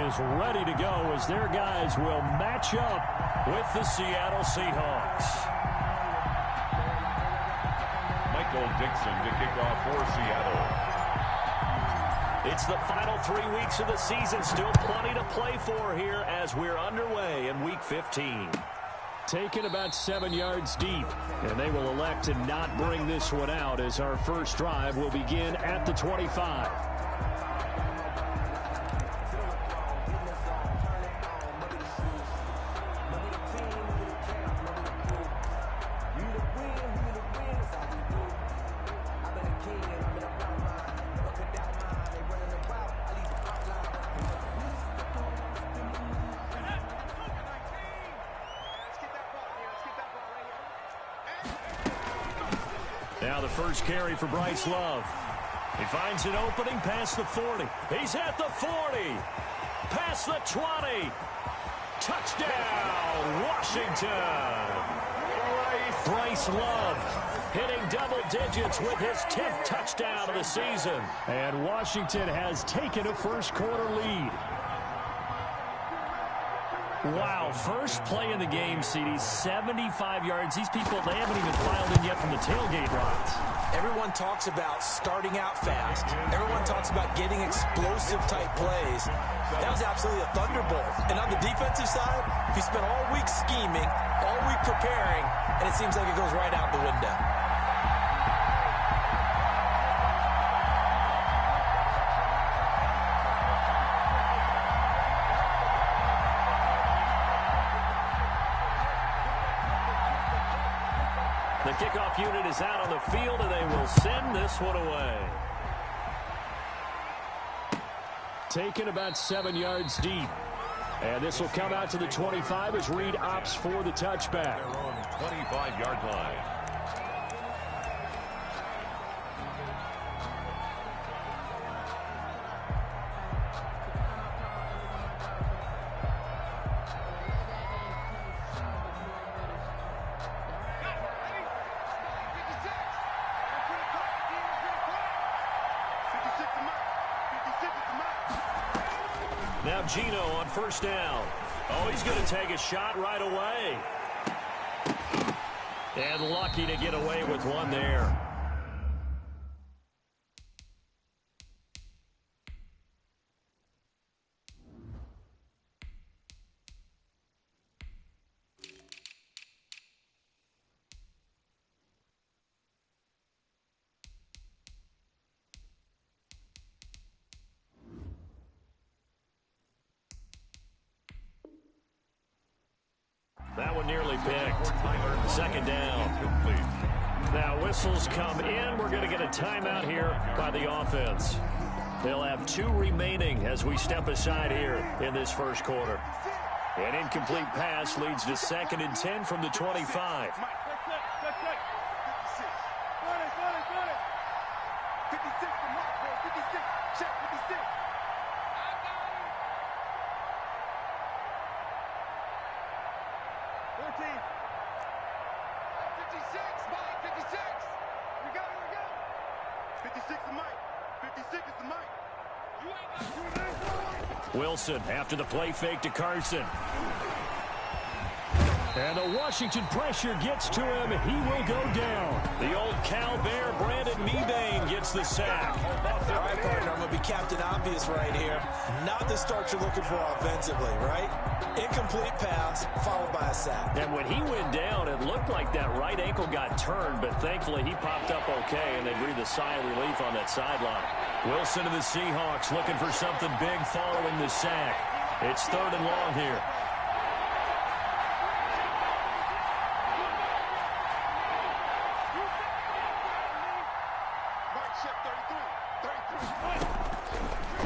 is ready to go as their guys will match up with the Seattle Seahawks. Michael Dixon to kick off for Seattle. It's the final 3 weeks of the season. Still plenty to play for here as we're underway in Week 15. Taken about 7 yards deep, and they will elect to not bring this one out as our first drive will begin at the 25. Now the first carry for Bryce Love. He finds an opening past the 40. He's at the 40. Past the 20. Touchdown, Washington. Bryce Love hitting double digits with his 10th touchdown of the season. And Washington has taken a first quarter lead. Wow, first play in the game, CD, 75 yards. These people, they haven't even filed in yet from the tailgate routes. Everyone talks about starting out fast. Everyone talks about getting explosive-type plays. That was absolutely a thunderbolt. And on the defensive side, he spent all week scheming, all week preparing, and it seems like it goes right out the window. The kickoff unit is out on the field, and they will send this one away. Taken about 7 yards deep. And this will come out to the 25 as Reed opts for the touchback. They're on 25-yard line. Now Gino on first down. Oh, he's going to take a shot right away. And lucky to get away with one there. That one nearly picked. Second down. Now whistles come in. We're going to get a timeout here by the offense. They'll have 2 remaining as we step aside here in this first quarter. An incomplete pass leads to 2nd and 10 from the 25. Wilson after the play fake to Carson. And the Washington pressure gets to him. He will go down. The old Cal Bear, Brandon Mebane, gets the sack. All right, partner, I'm going to be Captain Obvious right here. Not the start you're looking for offensively, right? Incomplete pass, followed by a sack. And when he went down, it looked like that right ankle got turned, but thankfully he popped up okay, and they breathed a sigh of relief on that sideline. Wilson to the Seahawks looking for something big following the sack. It's 3rd and long here.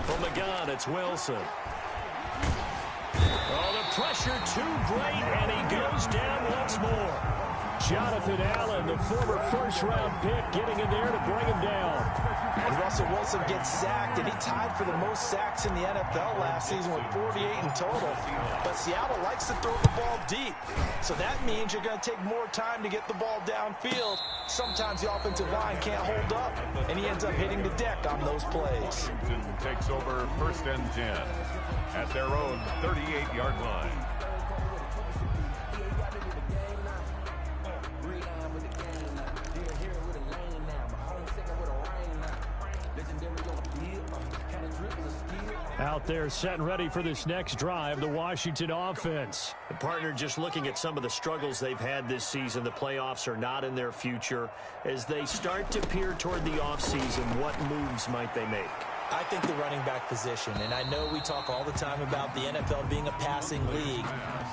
From the gun, it's Wilson. Oh, the pressure too great, and he goes down once more. Jonathan Allen, the former first-round pick, getting in there to bring him down. As Russell Wilson gets sacked, and he tied for the most sacks in the NFL last season with 48 in total. But Seattle likes to throw the ball deep, so that means you're going to take more time to get the ball downfield. Sometimes the offensive line can't hold up, and he ends up hitting the deck on those plays. Washington takes over 1st and 10 at their own 38-yard line. Out there set and ready for this next drive, the Washington offense. The partner, just looking at some of the struggles they've had this season, the playoffs are not in their future. As they start to peer toward the offseason, what moves might they make? I think the running back position, and I know we talk all the time about the NFL being a passing league,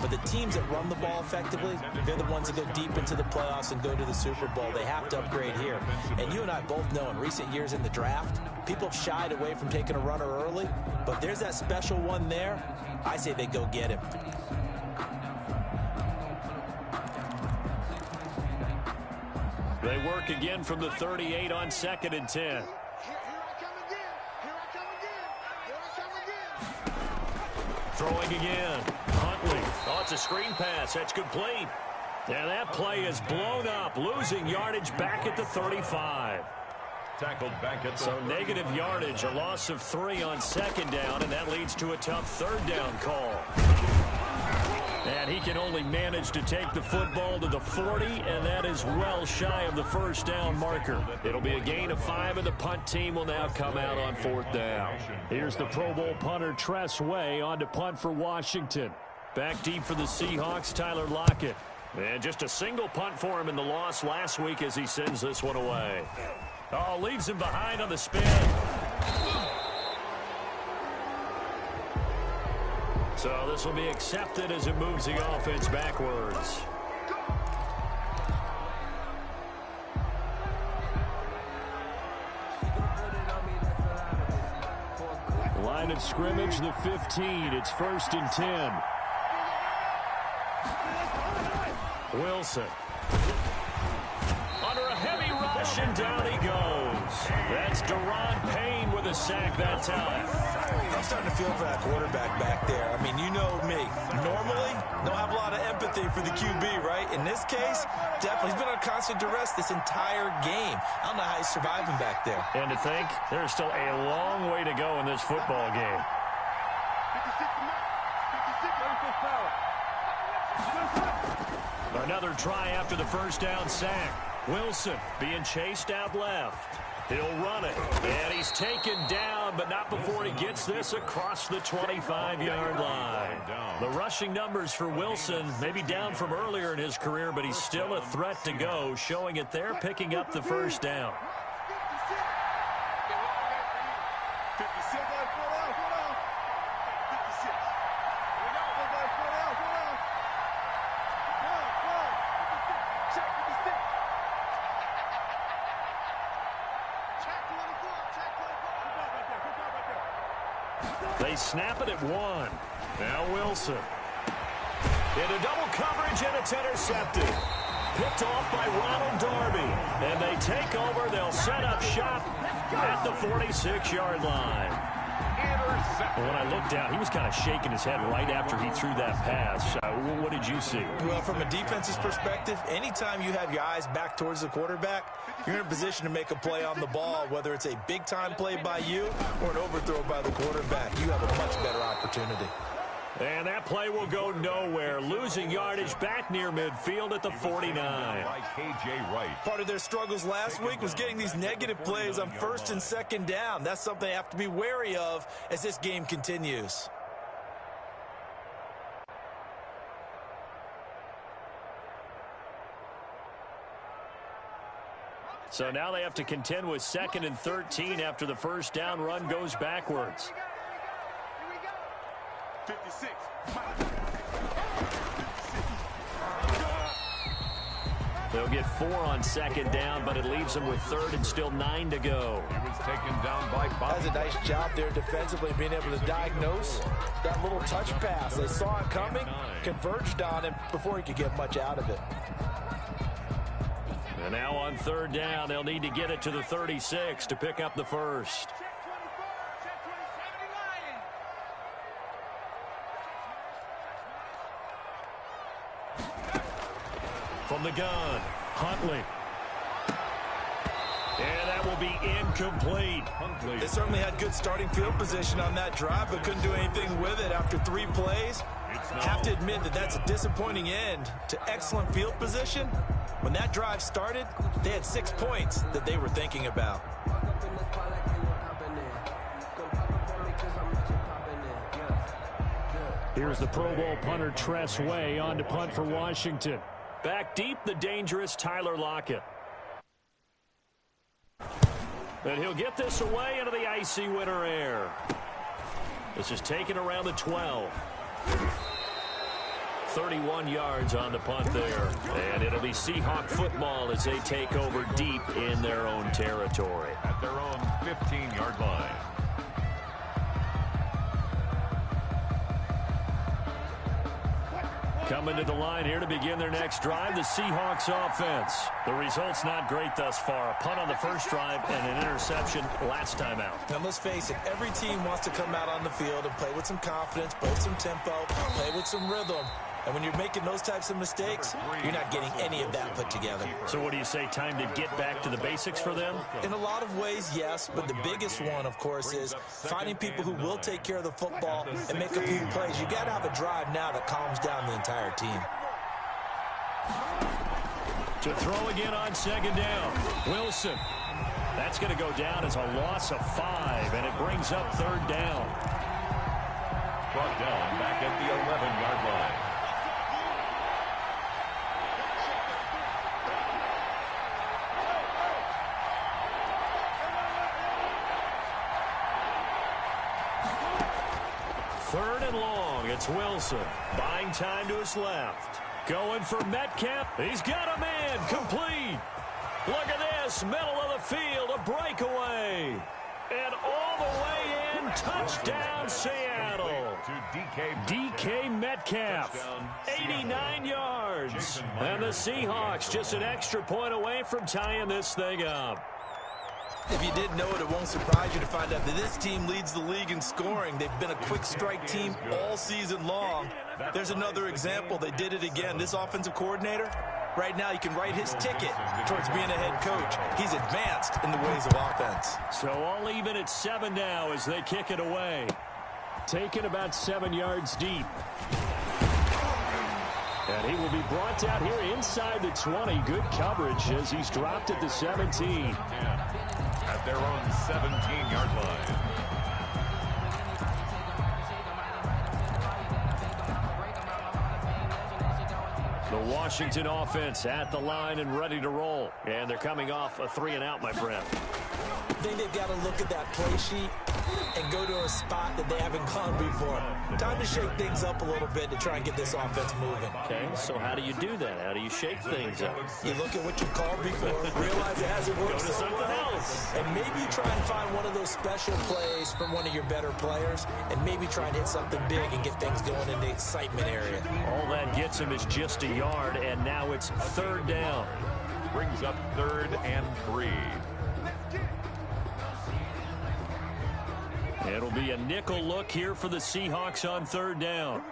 but the teams that run the ball effectively, they're the ones that go deep into the playoffs and go to the Super Bowl. They have to upgrade here. And you and I both know in recent years in the draft, people have shied away from taking a runner early, but there's that special one there. I say they go get him. They work again from the 38 on 2nd and 10. Throwing again. Huntley. Oh, it's a screen pass. That's complete. And that play is blown up, losing yardage back at the 35. Tackled back at the So negative yardage, a loss of 3 on 2nd down, and that leads to a tough 3rd down call. And he can only manage to take the football to the 40, and that is well shy of the 1st down marker. It'll be a gain of 5, and the punt team will now come out on 4th down. Here's the Pro Bowl punter, Tress Way, on to punt for Washington. Back deep for the Seahawks, Tyler Lockett. And just a single punt for him in the loss last week as he sends this one away. Oh, leaves him behind on the spin. So this will be accepted as it moves the offense backwards. Line of scrimmage, the 15. It's 1st and 10. Wilson. Under a heavy rush, and down he goes. That's Deron Payne with a sack that time. I'm starting to feel for that quarterback back there. I mean, you know me. Normally, don't have a lot of empathy for the QB, right? In this case, definitely, he's been on constant duress this entire game. I don't know how he's surviving back there. And to think, there's still a long way to go in this football game. Another try after the 1st down sack. Wilson being chased out left. He'll run it. And he's taken down, but not before he gets this across the 25-yard line. The rushing numbers for Wilson may be down from earlier in his career, but he's still a threat to go, showing it there, picking up the 1st down. They snap it at 1. Now Wilson. Into double coverage, and it's intercepted. Picked off by Ronald Darby. And they take over. They'll set up shop at the 46-yard line. When I looked down, he was kind of shaking his head right after he threw that pass. What did you see? Well, from a defense's perspective, anytime you have your eyes back towards the quarterback, you're in a position to make a play on the ball, whether it's a big-time play by you or an overthrow by the quarterback. You have a much better opportunity. And that play will go nowhere, losing yardage back near midfield at the 49. by K.J. Wright. Part of their struggles last week was getting these negative plays on 1st and 2nd down. That's something they have to be wary of as this game continues. So now they have to contend with 2nd and 13 after the 1st down run goes backwards. 56. They'll get 4 on 2nd down, but it leaves them with 3rd and still 9 to go. He was taken down by Bob. That's a nice job there defensively, being able to diagnose that little touch pass. They saw it coming, converged on him before he could get much out of it. And now on third down, they'll need to get it to the 36 to pick up the first. From the gun, Huntley. And that will be incomplete. They certainly had good starting field position on that drive, but couldn't do anything with it after 3 plays. Have to admit that that's a disappointing end to excellent field position. When that drive started, they had 6 points that they were thinking about. Here's the Pro Bowl punter Tress Way on to punt for Washington. Back deep, the dangerous Tyler Lockett. And he'll get this away into the icy winter air. This is taken around the 12. 31 yards on the punt there. And it'll be Seahawk football as they take over deep in their own territory. At their own 15-yard line. Coming to the line here to begin their next drive, the Seahawks offense. The result's not great thus far. A punt on the first drive and an interception last time out. Now, let's face it, every team wants to come out on the field and play with some confidence, play with some tempo, play with some rhythm. And when you're making those types of mistakes, you're not getting any of that put together. So what do you say, time to get back to the basics for them? In a lot of ways, yes, but the biggest one, of course, is finding people who will take care of the football and make a few plays. You got to have a drive now that calms down the entire team. To throw again on second down, Wilson. That's going to go down as a loss of 5, and it brings up third down. Brought down back at the 11-yard line. Third and long, it's Wilson. Buying time to his left. Going for Metcalf. He's got a man. Complete. Look at this. Middle of the field. A breakaway. And all the way in. Touchdown, Seattle. DK Metcalf. 89 yards. And the Seahawks just an extra point away from tying this thing up. If you didn't know it, it won't surprise you to find out that this team leads the league in scoring. They've been a quick strike team all season long. There's another example. They did it again. This offensive coordinator, right now, you can write his ticket towards being a head coach. He's advanced in the ways of offense. So all even at 7 now as they kick it away. Taken about 7 yards deep. And he will be brought out here inside the 20. Good coverage as he's dropped at the 17. At their own 17-yard line. The Washington offense at the line and ready to roll. And they're coming off a 3-and-out, my friend. I think they've got to look at that play sheet and go to a spot that they haven't gone before. Time to shake things up a little bit to try and get this offense moving. Okay, so how do you do that? How do you shake things up? You look at what you called before, realize it hasn't worked. Go to so something well, else. and maybe you try and find one of those special plays from one of your better players, and maybe try and hit something big and get things going in the excitement area. All that gets him is just a yard, and now it's third down. Brings up 3rd and 3. It'll be a nickel look here for the Seahawks on third down.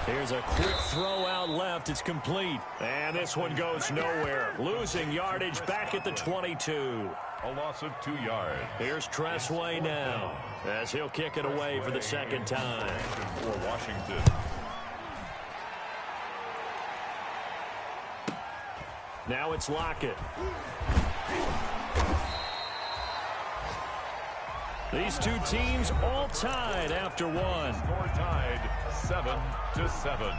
Here's a quick throw out left. It's complete. And this one goes nowhere. Losing yardage back at the 22. A loss of 2 yards. Here's Tress Way now as he'll kick it away for the second time. For Washington. Now it's Lockett. These two teams all tied after one. Score tied 7-7.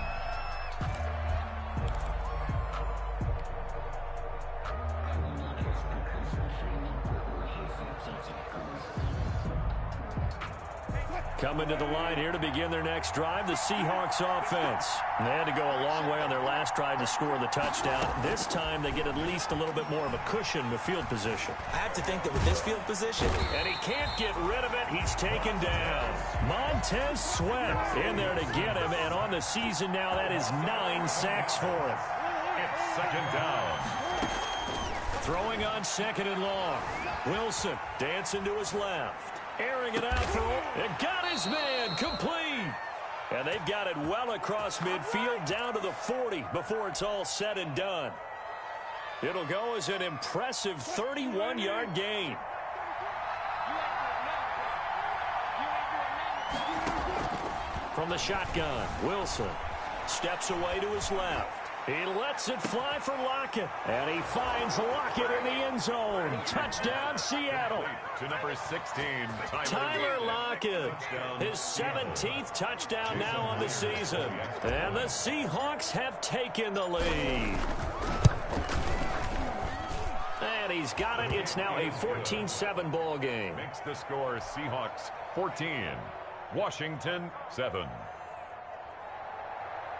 Coming to the line here to begin their next drive, the Seahawks offense. They had to go a long way on their last drive to score the touchdown. This time they get at least a little bit more of a cushion with field position. I have to think that with this field position. And he can't get rid of it. He's taken down. Montez Sweat in there to get him. And on the season now, that is 9 sacks for him. It's second down. Throwing on second and long. Wilson dancing to his left. Airing it out for it. Got his man complete. And they've got it well across midfield down to the 40 before it's all said and done. It'll go as an impressive 31-yard gain. From the shotgun, Wilson steps away to his left. He lets it fly for Lockett. And he finds Lockett in the end zone. Touchdown, Seattle. To number 16, Tyler Lockett. His 17th touchdown now on the season. And the Seahawks have taken the lead. And he's got it. It's now a 14-7 ball game. Makes the score Seahawks 14, Washington 7.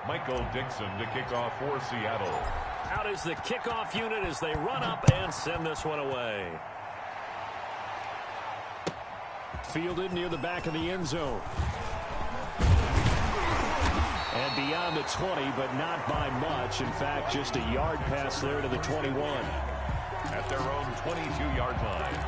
Michael Dixon to kick off for Seattle. Out is the kickoff unit as they run up and send this one away. Fielded near the back of the end zone. And beyond the 20, but not by much. In fact, just a yard pass there to the 21. At their own 22-yard line.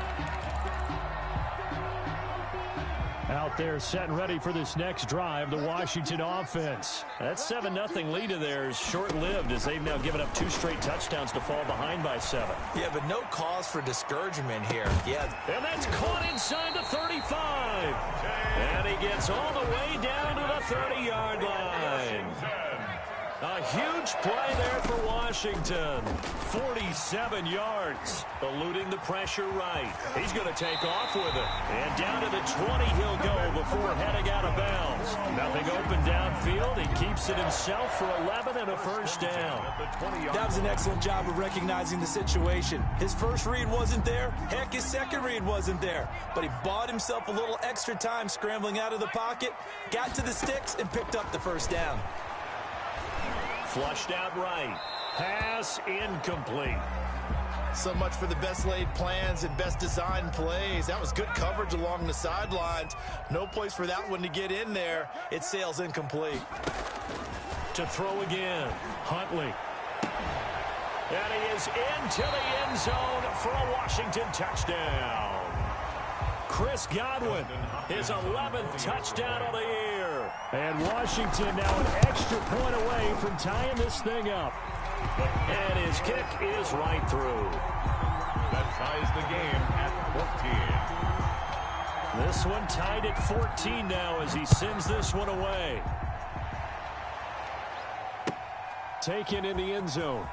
Out there set and ready for this next drive, the Washington offense. That 7-0 lead of theirs short-lived as they've now given up 2 straight touchdowns to fall behind by 7. Yeah, but no cause for discouragement here. Yeah. And that's caught inside the 35. And he gets all the way down to the 30-yard line. A huge play there for Washington. 47 yards. Eluding the pressure right. He's going to take off with it. And down to the 20 he'll go before heading out of bounds. Nothing open downfield. He keeps it himself for 11 and a first down. That was an excellent job of recognizing the situation. His first read wasn't there. Heck, his second read wasn't there. But he bought himself a little extra time scrambling out of the pocket, got to the sticks, and picked up the first down. Flushed out right. Pass incomplete. So much for the best laid plans and best designed plays. That was good coverage along the sidelines. No place for that one to get in there. It sails incomplete. To throw again. Huntley. And he is into the end zone for a Washington touchdown. Chris Godwin, his 11th touchdown of the year. And Washington now an extra point away from tying this thing up. And his kick is right through. That ties the game at 14. This one tied at 14 now as he sends this one away. Taken in the end zone.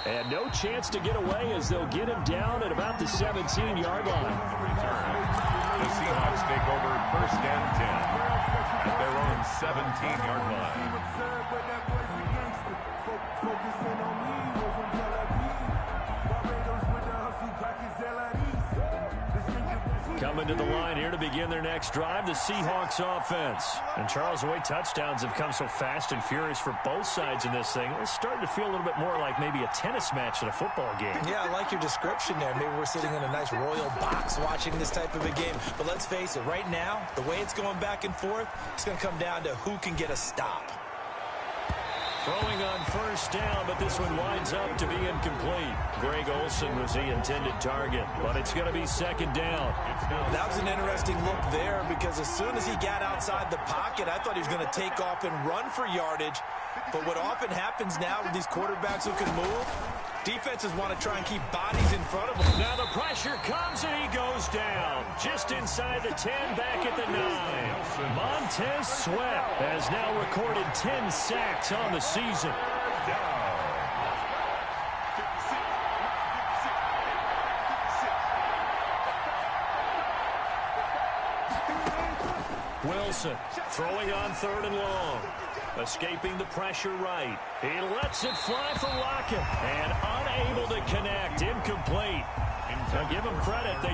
And no chance to get away as they'll get him down at about the 17-yard line. The Seahawks take over first and 10 at their own 17-yard line. Coming to the line here to begin their next drive, the Seahawks offense. And Charles, the way touchdowns have come so fast and furious for both sides in this thing, it's starting to feel a little bit more like maybe a tennis match at a football game. Yeah, I like your description there. Maybe we're sitting in a nice royal box watching this type of a game. But let's face it, right now, the way it's going back and forth, it's going to come down to who can get a stop. Throwing on first down, but this one winds up to be incomplete. Greg Olsen was the intended target, but it's going to be second down. That was an interesting look there because as soon as he got outside the pocket, I thought he was going to take off and run for yardage. But what often happens now with these quarterbacks who can move, defenses want to try and keep bodies in front of them. Now the pressure comes and he goes down. Just inside the 10, back at the 9. Montez Sweat has now recorded 10 sacks on the season. Wilson throwing on third and long. Escaping the pressure right. He lets it fly for Lockett. And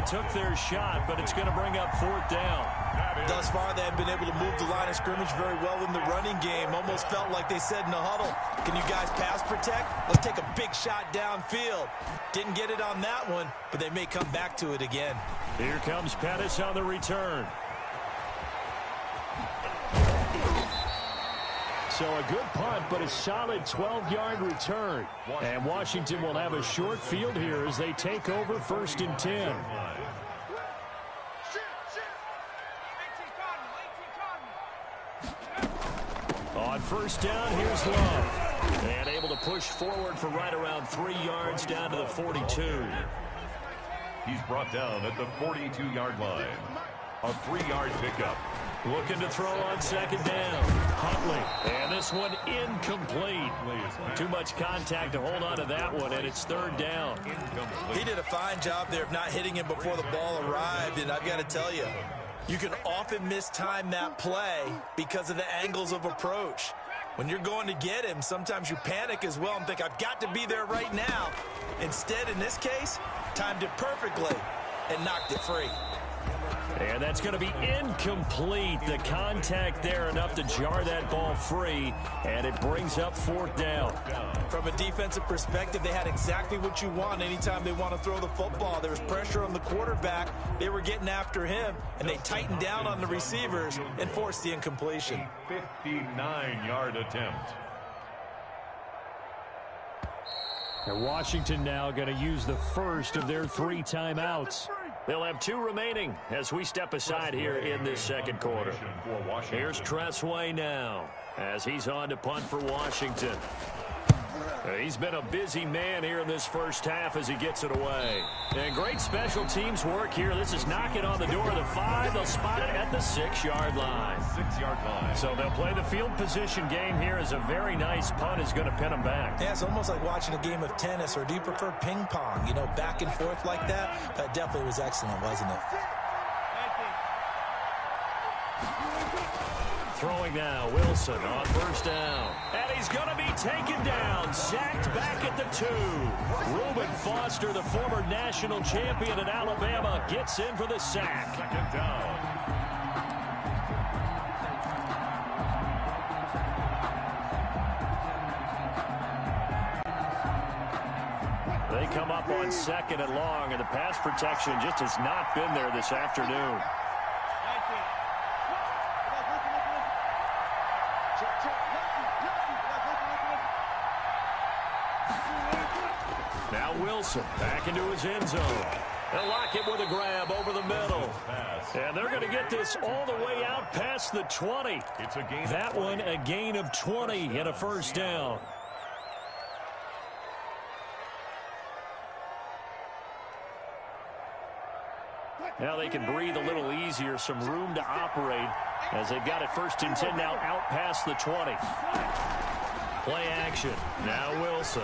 took their shot, but it's going to bring up 4th down. Thus far, they have been able to move the line of scrimmage very well in the running game. Almost felt like they said in the huddle, can you guys pass protect? Let's take a big shot downfield. Didn't get it on that one, but they may come back to it again. Here comes Pettis on the return. So a good punt, but a solid 12-yard return. And Washington will have a short field here as they take over 1st and 10. On 1st down, here's Love. And able to push forward for right around 3 yards down to the 42. He's brought down at the 42-yard line. A 3-yard pickup. Looking to throw on 2nd down. Huntley. And this one incomplete. Too much contact to hold on to that one, and it's 3rd down. He did a fine job there of not hitting him before the ball arrived, and I've got to tell you, you can often mistime that play because of the angles of approach. When you're going to get him, sometimes you panic as well and think, I've got to be there right now. Instead, in this case, timed it perfectly and knocked it free. And that's going to be incomplete. The contact there enough to jar that ball free, and it brings up 4th down. From a defensive perspective, they had exactly what you want anytime they want to throw the football. There was pressure on the quarterback. They were getting after him, and they tightened down on the receivers and forced the incompletion. 59-yard attempt. And Washington now going to use the first of their 3 timeouts. They'll have 2 remaining as we step aside here in this 2nd quarter. Here's Tressway now as he's on to punt for Washington. He's been a busy man here in this first half as he gets it away. And great special teams work here. This is knocking on the door of the 5. They'll spot it at the 6-yard line. 6-yard line. So they'll play the field position game here as a very nice punt is going to pin them back. Yeah, it's almost like watching a game of tennis, or do you prefer ping pong? You know, back and forth like that? That definitely was excellent, wasn't it? Throwing now, Wilson on 1st down. And he's going to be taken down, sacked back at the 2. Reuben Foster, the former national champion at Alabama, gets in for the sack. 2nd down. They come up on 2nd and long, and the pass protection just has not been there this afternoon. Now Wilson back into his end zone. They'll lock it with a grab over the middle. And they're going to get this all the way out past the 20. That one a gain of 20 and a 1st down. Now they can breathe a little easier, some room to operate as they've got it 1st and 10 now out past the 20. Play action. Now Wilson.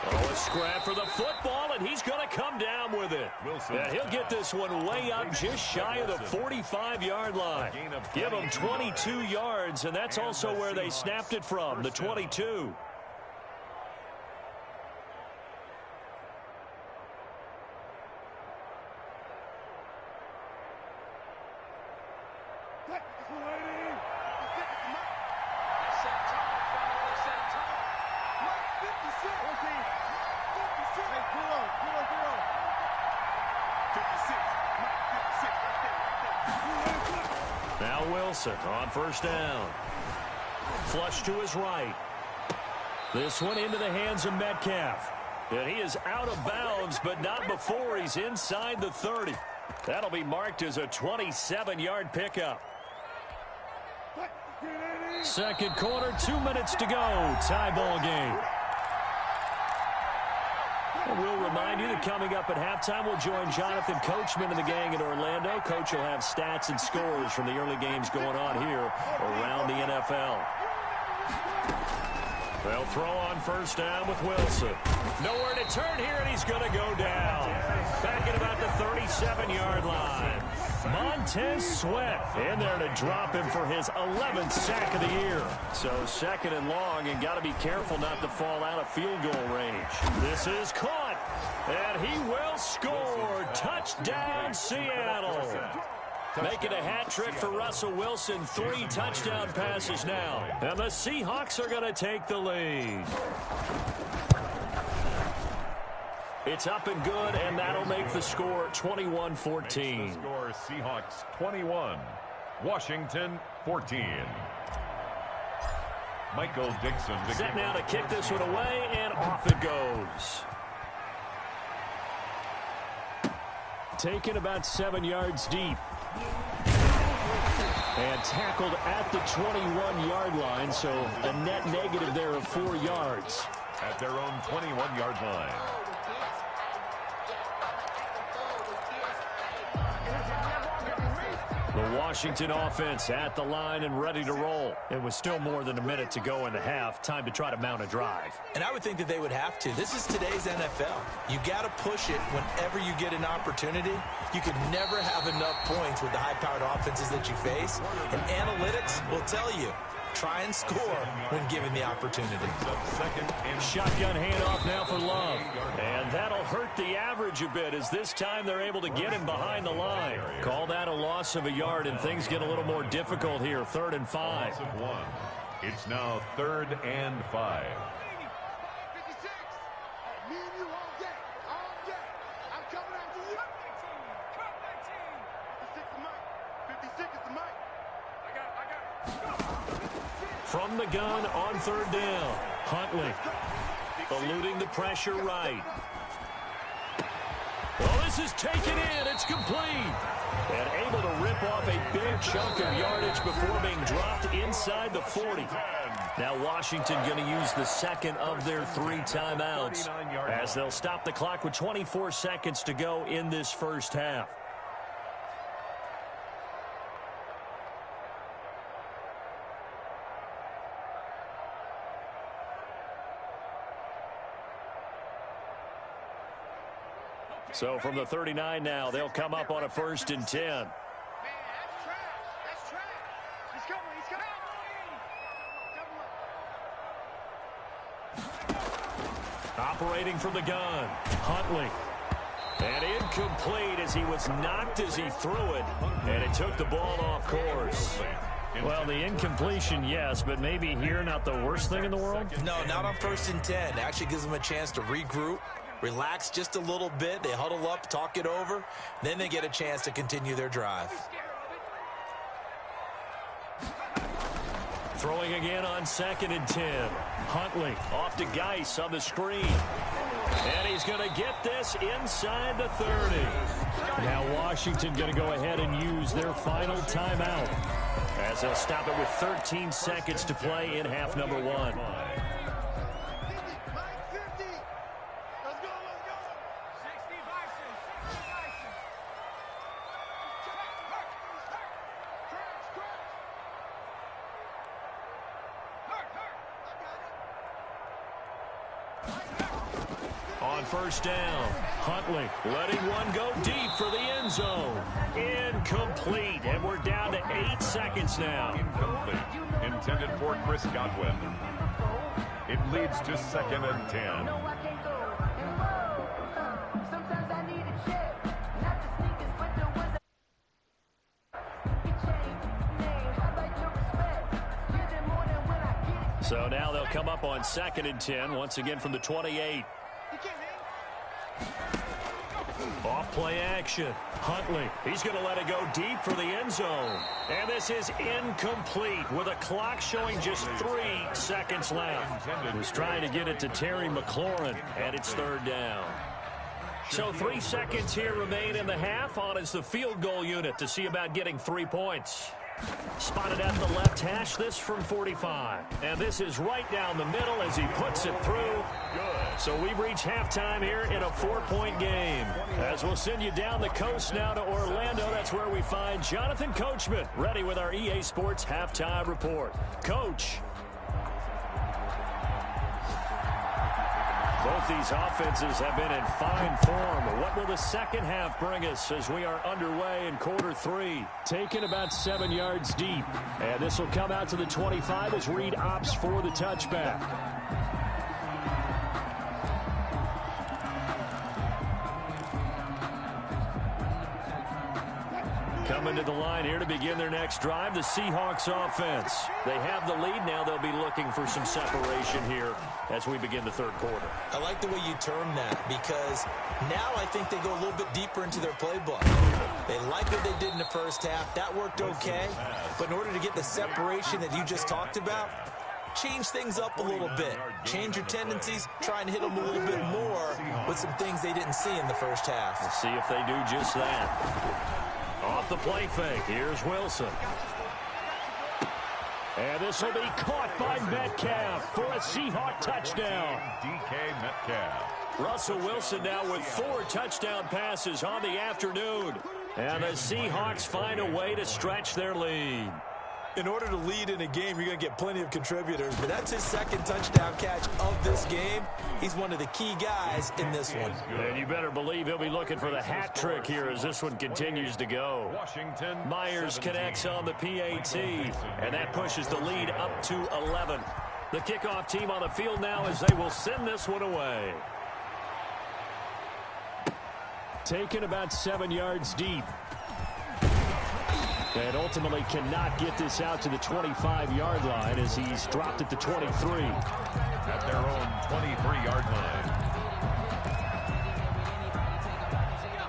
Oh, a scrap for the football, and he's going to come down with it. Yeah, he'll get this one way up just shy of the 45-yard line. Give him 22 yards, and that's also where they snapped it from, the 22. Now Wilson on 1st down. Flush to his right. This one into the hands of Metcalf. And he is out of bounds, but not before he's inside the 30. That'll be marked as a 27-yard pickup. 2nd quarter, 2 minutes to go. Tie ball game. We'll remind you that coming up at halftime, we'll join Jonathan Coachman and the gang in Orlando. Coach will have stats and scores from the early games going on here around the NFL. They'll throw on 1st down with Wilson. Nowhere to turn here, and he's going to go down. Back at about the 37-yard line. Montez Sweat in there to drop him for his 11th sack of the year. So 2nd and long, and got to be careful not to fall out of field goal range. This is caught. And he will score. Touchdown, Seattle. Making a hat trick for Russell Wilson. 3 touchdown passes now. And the Seahawks are going to take the lead. It's up and good, and that'll make the score 21-14. Score Seahawks 21, Washington 14. Michael Dixon. Set now to kick this one away, and off it goes. Taken about 7 yards deep. And tackled at the 21-yard line, so a net negative there of 4 yards. At their own 21-yard line. The Washington offense at the line and ready to roll. It was still more than a minute to go in the half. Time to try to mount a drive. And I would think that they would have to. This is today's NFL. You got to push it whenever you get an opportunity. You can never have enough points with the high-powered offenses that you face. And analytics will tell you, try and score when given the opportunity. Shotgun handoff now for Love. And that'll hurt the average a bit as this time they're able to get him behind the line. Call that a loss of a yard, and things get a little more difficult here. 3rd and 5. It's now 3rd and 5. From the gun on 3rd down. Huntley eluding the pressure right. Well, this is taken in. It's complete. And able to rip off a big chunk of yardage before being dropped inside the 40. Now Washington going to use the second of their 3 timeouts as they'll stop the clock with 24 seconds to go in this first half. So from the 39 now, they'll come up on a 1st and 10. Operating from the gun, Huntley. And incomplete as he was knocked as he threw it. And it took the ball off course. Well, the incompletion, yes, but maybe here not the worst thing in the world? No, not on 1st and 10. It actually gives them a chance to regroup, relax just a little bit. They huddle up, talk it over. Then they get a chance to continue their drive. Throwing again on 2nd and 10. Huntley off to Geis on the screen. And he's going to get this inside the 30. Now Washington going to go ahead and use their final timeout as they'll stop it with 13 seconds to play in half number 1. On 1st down, Huntley letting one go deep for the end zone. Incomplete, and we're down to 8 seconds now. Incomplete. Intended for Chris Godwin. It leads to 2nd and 10. So now they'll come up on 2nd and 10, once again from the 28. Off play action. Huntley, he's going to let it go deep for the end zone. And this is incomplete with a clock showing just 3 seconds left. He was trying to get it to Terry McLaurin, and it's 3rd down. So 3 seconds here remain in the half. On is the field goal unit to see about getting 3 points. Spotted at the left hash, this from 45. And this is right down the middle as he puts it through. So we've reached halftime here in a 4-point game. As we'll send you down the coast now to Orlando, that's where we find Jonathan Coachman, ready with our EA Sports Halftime Report. Coach. Both these offenses have been in fine form. What will the second half bring us as we are underway in quarter 3? Taken about 7 yards deep. And this will come out to the 25 as Reed opts for the touchback. Coming to the line here to begin their next drive, the Seahawks offense. They have the lead now. They'll be looking for some separation here as we begin the third quarter. I like the way you term that because now I think they go a little bit deeper into their playbook. They like what they did in the first half. That worked okay. But in order to get the separation that you just talked about, change things up a little bit. Change your tendencies, try and hit them a little bit more with some things they didn't see in the first half. Let's see if they do just that. Off the play fake, here's Wilson. And this will be caught by Metcalf for a Seahawk touchdown. DK Metcalf. Russell Wilson now with 4 touchdown passes on the afternoon. And the Seahawks find a way to stretch their lead. In order to lead in a game, you're going to get plenty of contributors, but that's his second touchdown catch of this game. He's one of the key guys in this one. And you better believe he'll be looking for the hat trick here as this one continues to go. Washington. Myers connects on the PAT, and that pushes the lead up to 11. The kickoff team on the field now as they will send this one away. Taken about 7 yards deep. And ultimately cannot get this out to the 25-yard line as he's dropped at the 23. At their own 23-yard line.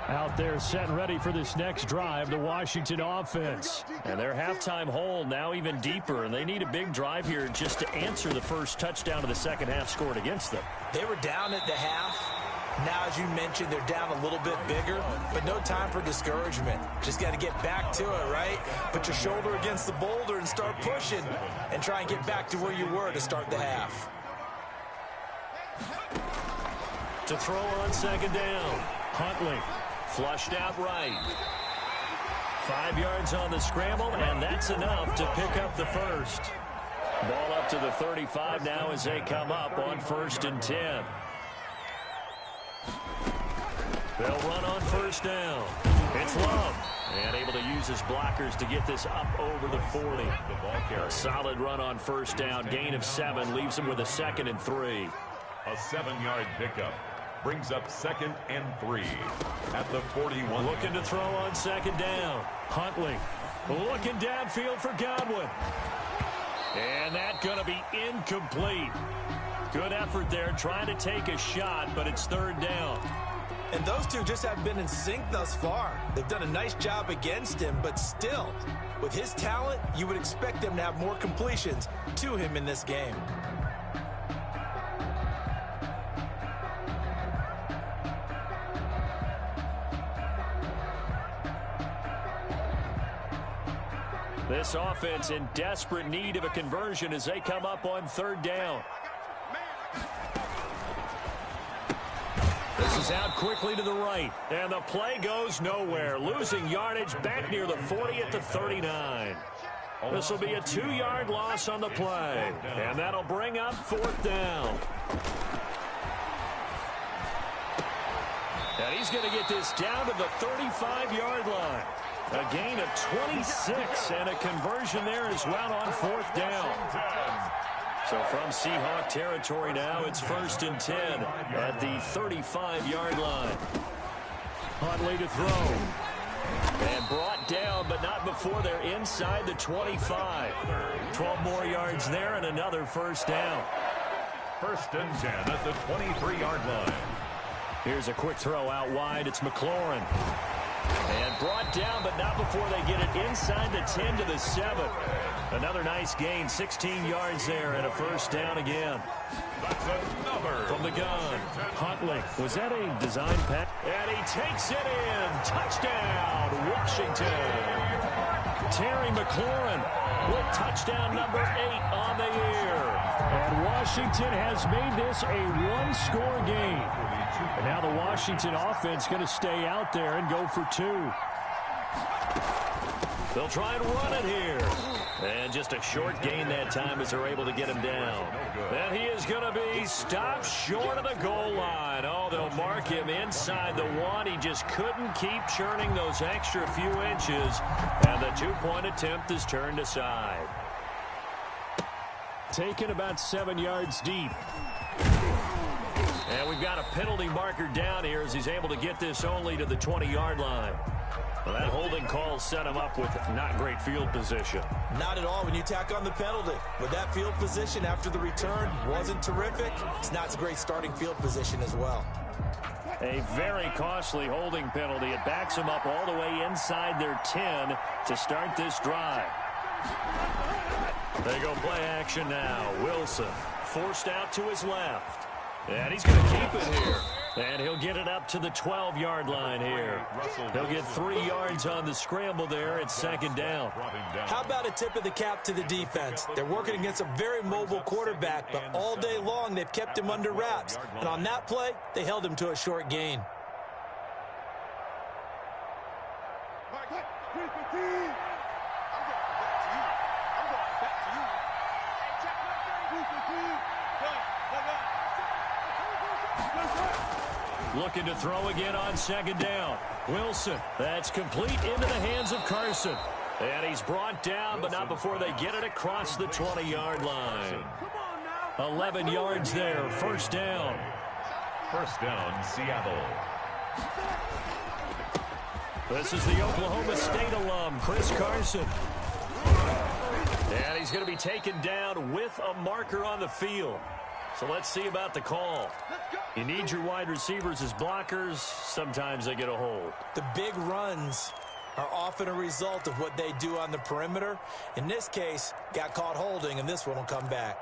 Out there set and ready for this next drive, the Washington offense. And their halftime hole now even deeper, and they need a big drive here just to answer the first touchdown of the second half scored against them. They were down at the half. Now, as you mentioned, they're down a little bit bigger, but no time for discouragement. Just got to get back to it, right? Put your shoulder against the boulder and start pushing and try and get back to where you were to start the half. To throw on second down, Huntley flushed out right. 5 yards on the scramble, and that's enough to pick up the first. Ball up to the 35 now as they come up on 1st and 10. They'll run on first down. It's Love. And able to use his blockers to get this up over the 40. A solid run on first down. Gain of 7 leaves him with a 2nd and 3. A 7-yard pickup brings up 2nd and 3 at the 41. Looking to throw on second down. Huntley looking downfield for Godwin. And that's going to be incomplete. Good effort there trying to take a shot, but it's 3rd down. And those two just haven't been in sync thus far. They've done a nice job against him, but still, with his talent, you would expect them to have more completions to him in this game. This offense in desperate need of a conversion as they come up on 3rd down. This is out quickly to the right, and the play goes nowhere. Losing yardage back near the 40 at the 39. This will be a 2-yard loss on the play, and that'll bring up 4th down. And he's going to get this down to the 35-yard line. A gain of 26 and a conversion there as well on 4th down. So from Seahawk territory now, it's 1st and 10 at the 35-yard line. Huntley to throw. And brought down, but not before they're inside the 25. 12 more yards there and another 1st down. 1st and 10 at the 23-yard line. Here's a quick throw out wide. It's McLaurin. And brought down, but not before they get it inside the 10 to the 7. Another nice gain, 16 yards there, and a 1st down again. That's another. From the gun, Huntley. Was that a design pass? And he takes it in. Touchdown, Washington. Terry McLaurin with touchdown number 8 on the year. And Washington has made this a 1-score game. And now the Washington offense going to stay out there and go for 2. They'll try and run it here. And just a short gain that time as they're able to get him down. And he is going to be stopped short of the goal line. Oh, they'll mark him inside the 1. He just couldn't keep churning those extra few inches. And the 2-point attempt is turned aside. Taken about 7 yards deep. And we've got a penalty marker down here as he's able to get this only to the 20-yard line. Well, that holding call set him up with not great field position. Not at all when you tack on the penalty. With that field position after the return wasn't terrific, it's not a great starting field position as well. A very costly holding penalty. It backs them up all the way inside their 10 to start this drive. They go play action now. Wilson forced out to his left. And he's going to keep it here. And he'll get it up to the 12-yard line here. He'll get 3 yards on the scramble there at second down. How about a tip of the cap to the defense? They're working against a very mobile quarterback, but all day long they've kept him under wraps. And on that play, they held him to a short gain. Looking to throw again on second down. Wilson, that's complete into the hands of Carson. And he's brought down, but not before they get it across the 20-yard line. 11 yards there, first down. First down, Seattle. This is the Oklahoma State alum, Chris Carson. And he's going to be taken down with a marker on the field. So let's see about the call. You need your wide receivers as blockers. Sometimes they get a hold. The big runs are often a result of what they do on the perimeter. In this case, got caught holding, and this one will come back.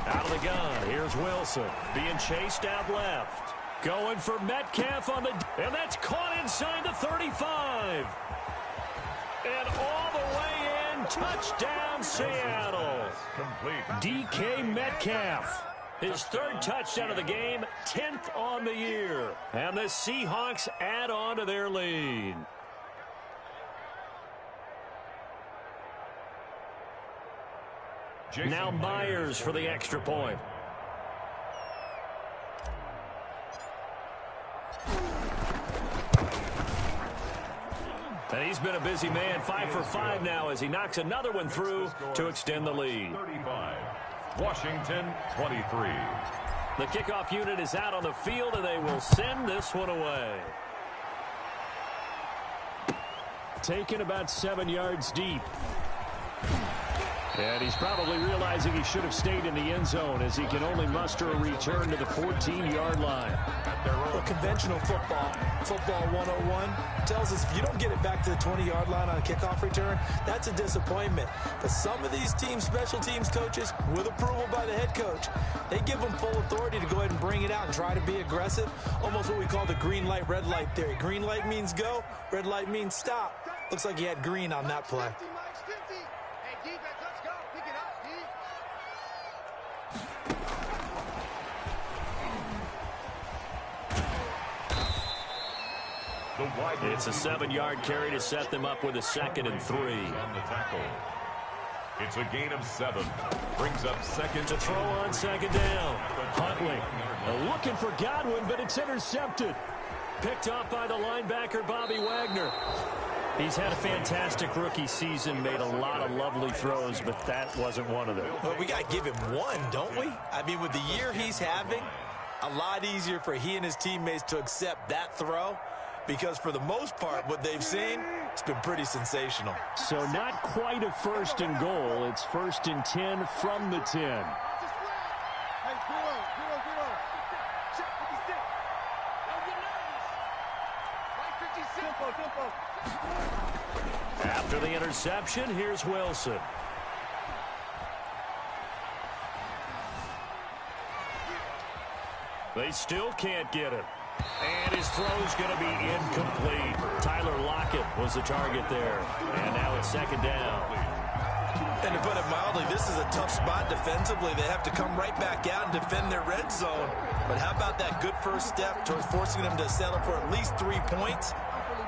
Out of the gun, here's Wilson, being chased out left. Going for Metcalf on the, and that's caught inside the 35. And all the way in, touchdown Seattle. DK Metcalf, his 3rd touchdown of the game, 10th on the year. And the Seahawks add on to their lead. Now Myers for the extra point. And he's been a busy man, 5 for 5 now as he knocks another one through to extend the lead. 35, Washington 23. The kickoff unit is out on the field, and they will send this one away. Taken about 7 yards deep. And he's probably realizing he should have stayed in the end zone as he can only muster a return to the 14-yard line. Well, conventional football 101, tells us if you don't get it back to the 20-yard line on a kickoff return, that's a disappointment. But some of these teams, special teams coaches, with approval by the head coach, they give them full authority to go ahead and bring it out and try to be aggressive, almost what we call the green light, red light theory. Green light means go, red light means stop. Looks like he had green on that play. It's a 7-yard carry to set them up with a 2nd and 3. On the tackle. It's a gain of 7. Brings up second. To throw on second down. Huntley looking for Godwin, but it's intercepted. Picked off by the linebacker, Bobby Wagner. He's had a fantastic rookie season, made a lot of lovely throws, but that wasn't one of them. Well, we got to give him one, don't we? I mean, with the year he's having, a lot easier for he and his teammates to accept that throw, because for the most part, what they've seen, it's been pretty sensational. So not quite a 1st and goal. It's 1st and 10 from the 10. After the interception, here's Wilson. They still can't get him. And his throw's going to be incomplete. Tyler Lockett was the target there. And now it's 2nd down. And to put it mildly, this is a tough spot defensively. They have to come right back out and defend their red zone. But how about that good first step towards forcing them to settle for at least 3 points?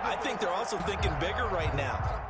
I think they're also thinking bigger right now.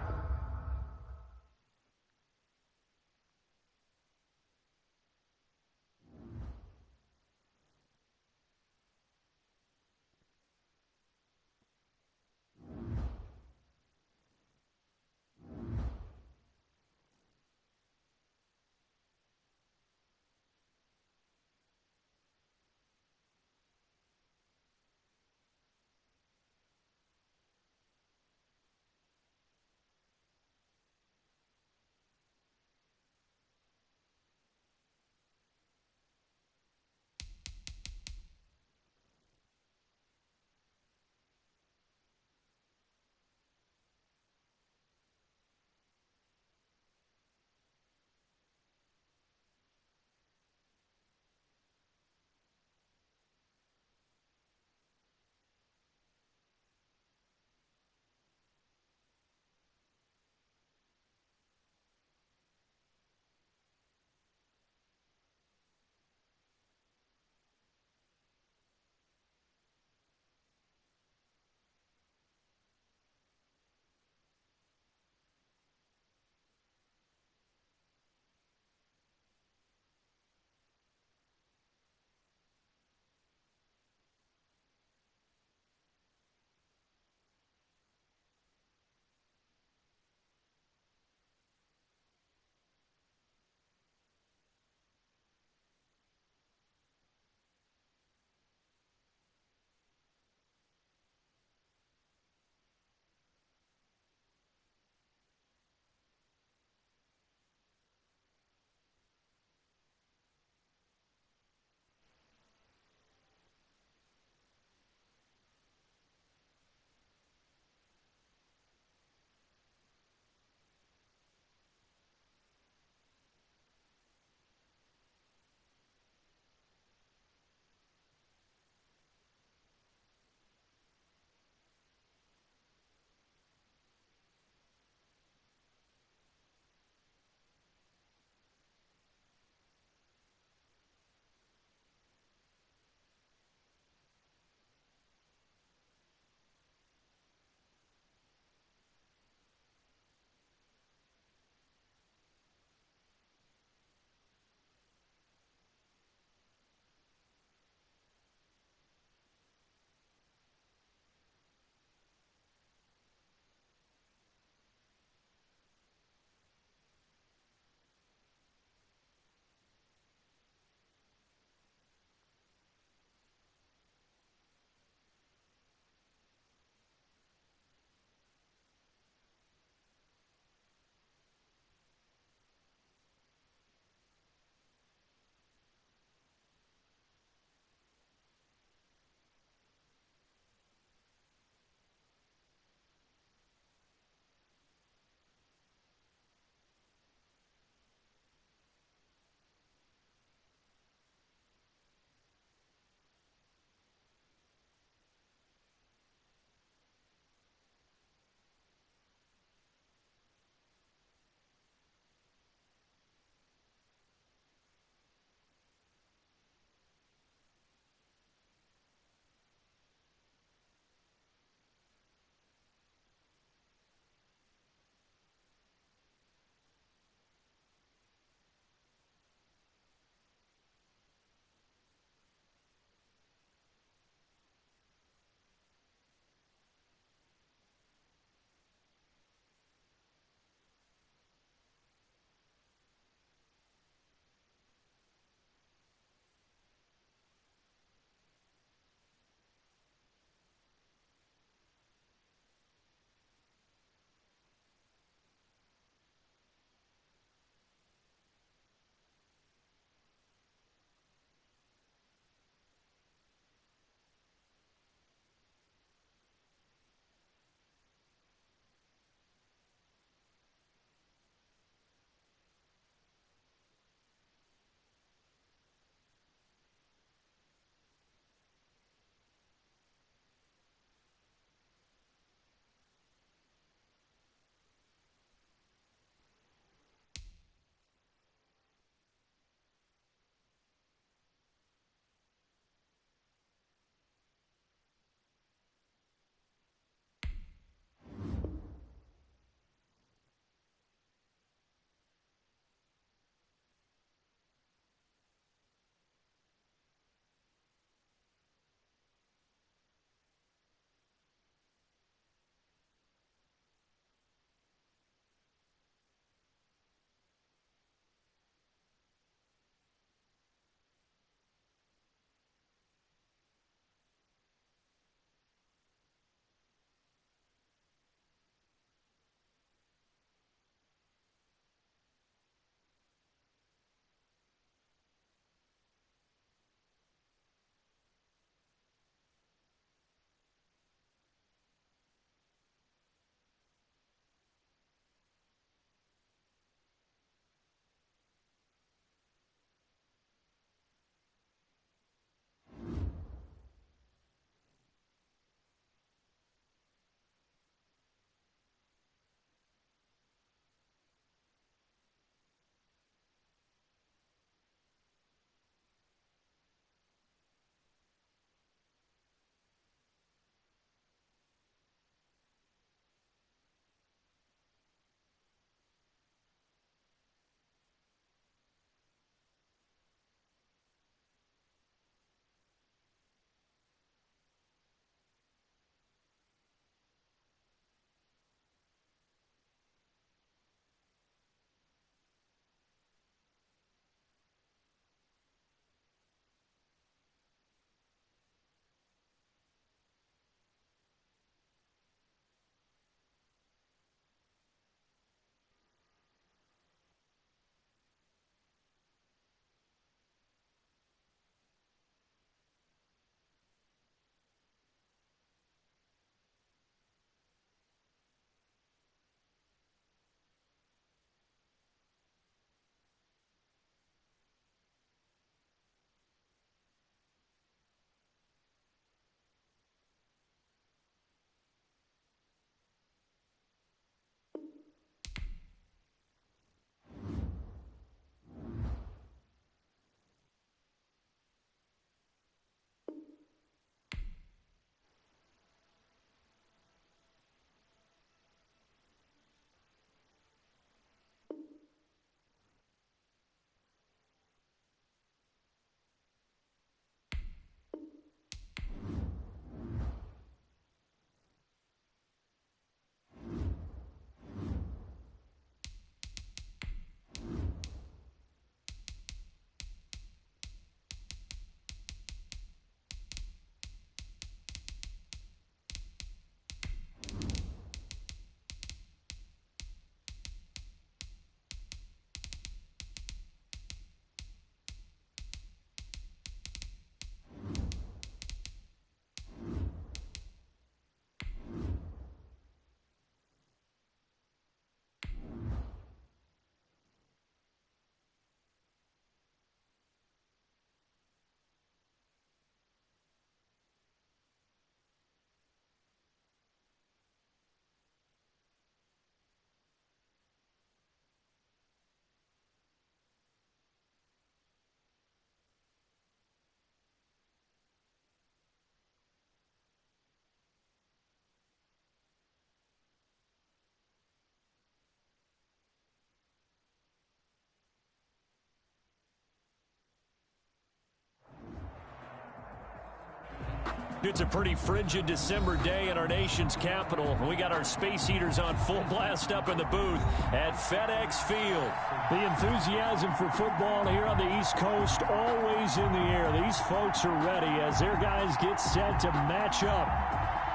It's a pretty frigid December day in our nation's capital. We got our space heaters on full blast up in the booth at FedEx Field. The enthusiasm for football here on the East Coast always in the air. These folks are ready as their guys get set to match up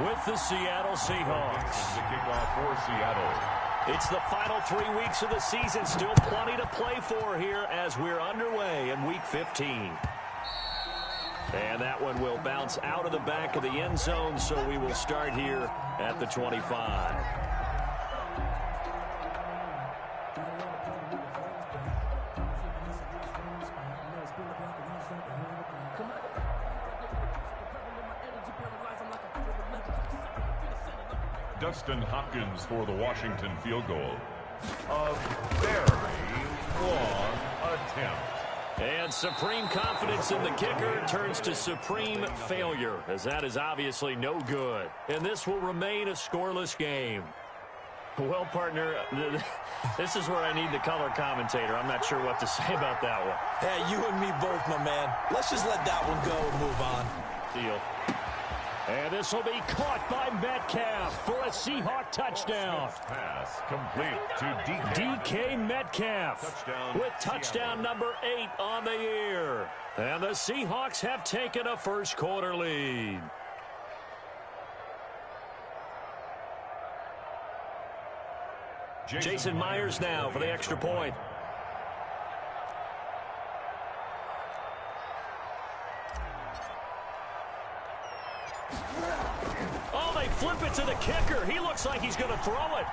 with the Seattle Seahawks. The kickoff for Seattle. It's the final 3 weeks of the season. Still plenty to play for here as we're underway in Week 15. And that one will bounce out of the back of the end zone, so we will start here at the 25. Dustin Hopkins for the Washington field goal. A very long attempt. And supreme confidence in the kicker turns to supreme failure, as that is obviously no good. And this will remain a scoreless game. Well, partner, this is where I need the color commentator. I'm not sure what to say about that one. Hey, you and me both, my man. Let's just let that one go and move on. Deal. And this will be caught by Metcalf for a Seahawk touchdown. Pass complete to DK Metcalf with touchdown number 8 on the year. And the Seahawks have taken a first quarter lead. Jason Myers now for the extra point. Oh, they flip it to the kicker. He looks like he's going to throw it.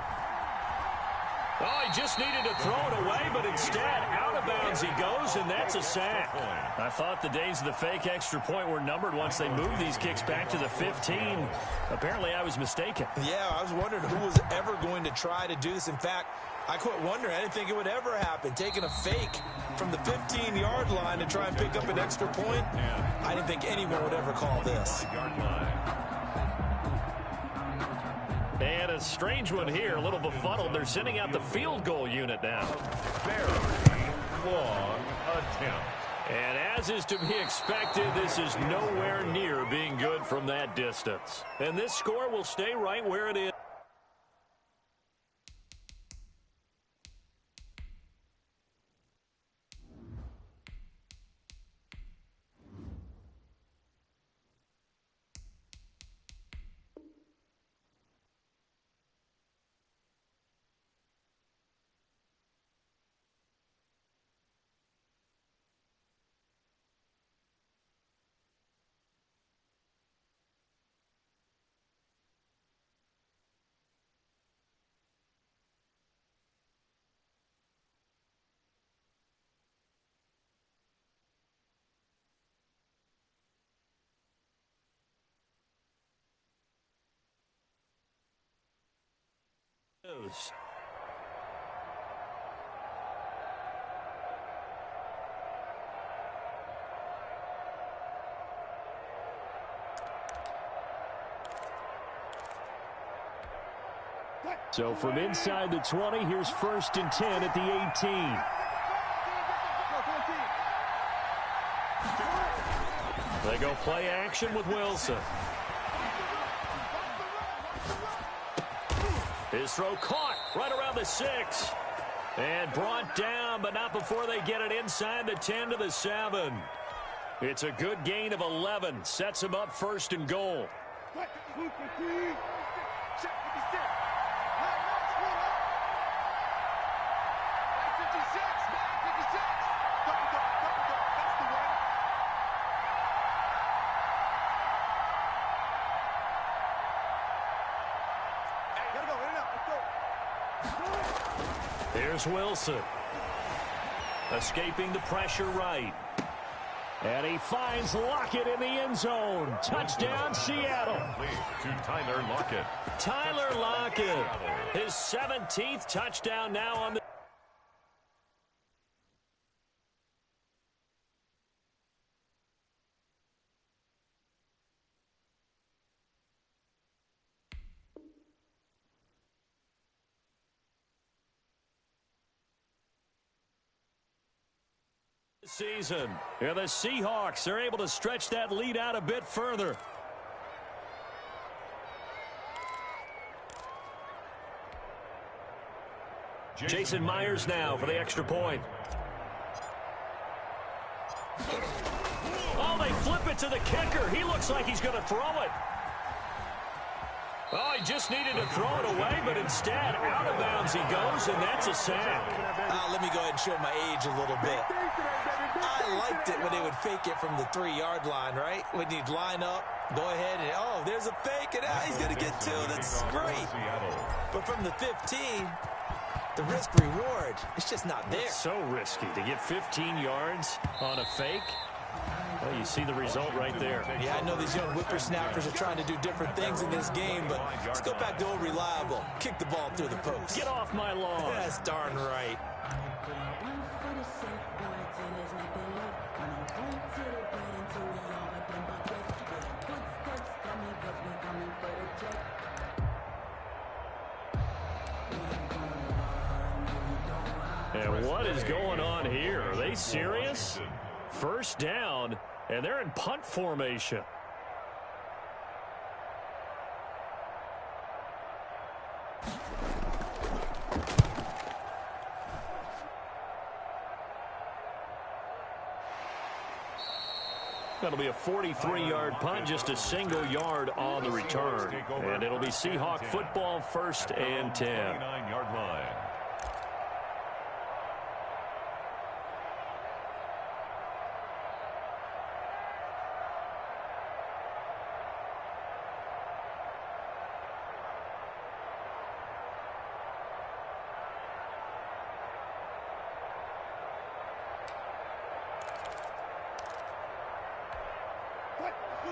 Oh, he just needed to throw it away, but instead, out of bounds he goes, and that's a sack. I thought the days of the fake extra point were numbered once they moved these kicks back to the 15. Apparently, I was mistaken. Yeah, I was wondering who was ever going to try to do this. In fact, I quit wondering. I didn't think it would ever happen. Taking a fake from the 15-yard line to try and pick up an extra point, I didn't think anyone would ever call this. And a strange one here, a little befuddled. They're sending out the field goal unit now. Very long attempt. And as is to be expected, this is nowhere near being good from that distance. And this score will stay right where it is. So from inside the 20, here's 1st and 10 at the 18. They go play action with Wilson. His throw caught right around the 6. And brought down, but not before they get it inside the 10 to the 7. It's a good gain of 11. Sets him up 1st and goal. Here's Wilson. Escaping the pressure right. And he finds Lockett in the end zone. Touchdown, Seattle. To Tyler Lockett. Tyler Lockett. His 17th touchdown now on the season. Here the Seahawks are able to stretch that lead out a bit further. Jason Myers now for the extra point. Oh, they flip it to the kicker. He looks like he's going to throw it. Oh, he just needed to throw it away, but instead, out of bounds he goes, and that's a sack. Let me go ahead and show my age a little bit. I liked it when they would fake it from the 3-yard line, right? When you'd line up, go ahead, and, oh, there's a fake, and he's going to get 2. That's great. But from the 15, the risk-reward, it's just not there. It's so risky to get 15 yards on a fake. Well, you see the result right there. Yeah, I know these young whippersnappers are trying to do different things in this game, but let's go back to old reliable. Kick the ball through the post. Get off my lawn. That's darn right. And what is going on here? Are they serious? First down, and they're in punt formation. That'll be a 43-yard punt, just a single yard on the return. And it'll be Seahawk football, 1st and 10. 9-yard line.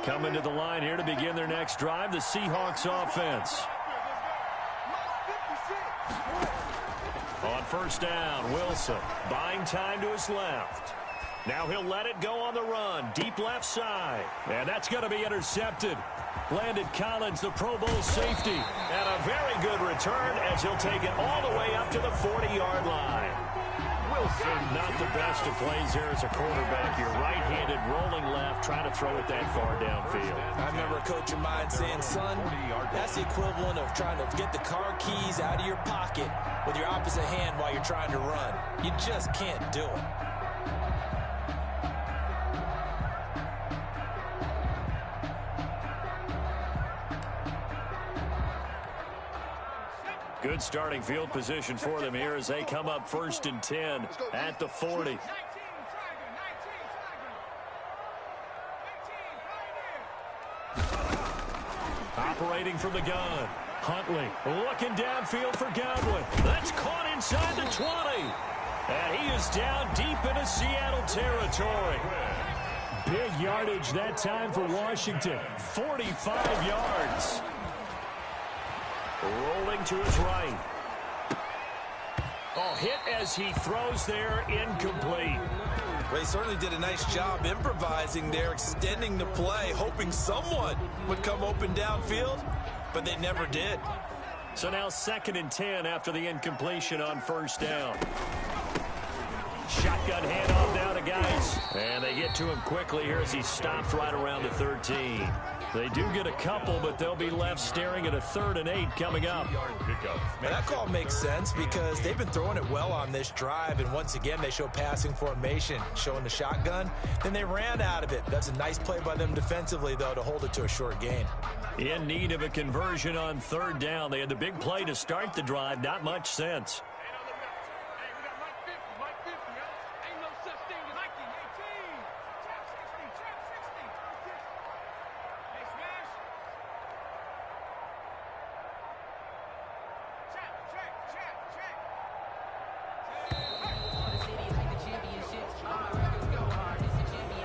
Coming to the line here to begin their next drive, the Seahawks offense. On first down, Wilson buying time to his left. Now he'll let it go on the run, deep left side. And that's going to be intercepted. Landon Collins, the Pro Bowl safety. And a very good return as he'll take it all the way up to the 40-yard line. Wilson, not the best of plays there as a quarterback. You're right-handed, rolling left, trying to throw it that far downfield. I remember a coach of mine saying, son, that's the equivalent of trying to get the car keys out of your pocket with your opposite hand while you're trying to run. You just can't do it. Good starting field position for them here as they come up 1st and 10 at the 40. Operating from the gun. Huntley looking downfield for Godwin. That's caught inside the 20. And he is down deep into Seattle territory. Big yardage that time for Washington. 45 yards. Rolling to his right. Oh, hit as he throws there, incomplete. Well, he certainly did a nice job improvising there, extending the play, hoping someone would come open downfield, but they never did. So now 2nd and 10 after the incompletion on first down. Shotgun handoff now to guys. And they get to him quickly here as he stopped right around the 13. They do get a couple, but they'll be left staring at a 3rd and 8 coming up. And that call makes sense because they've been throwing it well on this drive, and once again they show passing formation, showing the shotgun. Then they ran out of it. That's a nice play by them defensively, though, to hold it to a short gain. In need of a conversion on 3rd down. They had the big play to start the drive. Not much sense.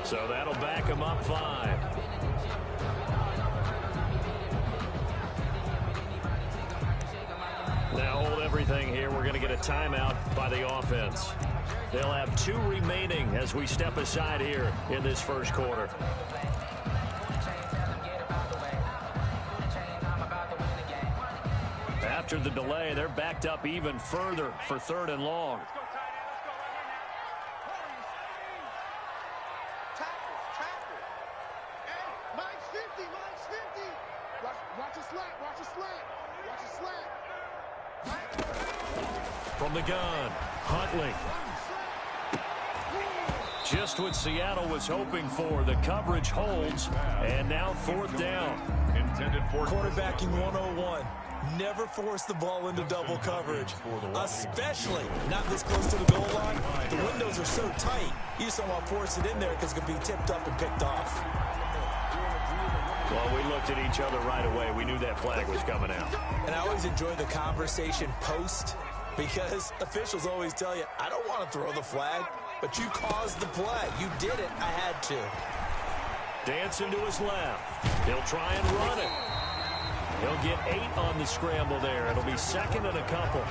So that'll back him up 5. Now hold everything here. We're going to get a timeout by the offense. They'll have 2 remaining as we step aside here in this first quarter. After the delay, they're backed up even further for 3rd and long. From the gun, Huntley. Just what Seattle was hoping for. The coverage holds, and now 4th down. Intended for Quarterbacking 101. Never force the ball into double coverage, especially not this close to the goal line. The windows are so tight, you just don't want to force it in there because it can be tipped up and picked off. Well, we looked at each other right away. We knew that flag was coming out. And I always enjoy the conversation post because officials always tell you, I don't want to throw the flag, but you caused the play. You did it. I had to. Dancing to his left. He'll try and run it. He'll get 8 on the scramble there. It'll be 2nd and a couple.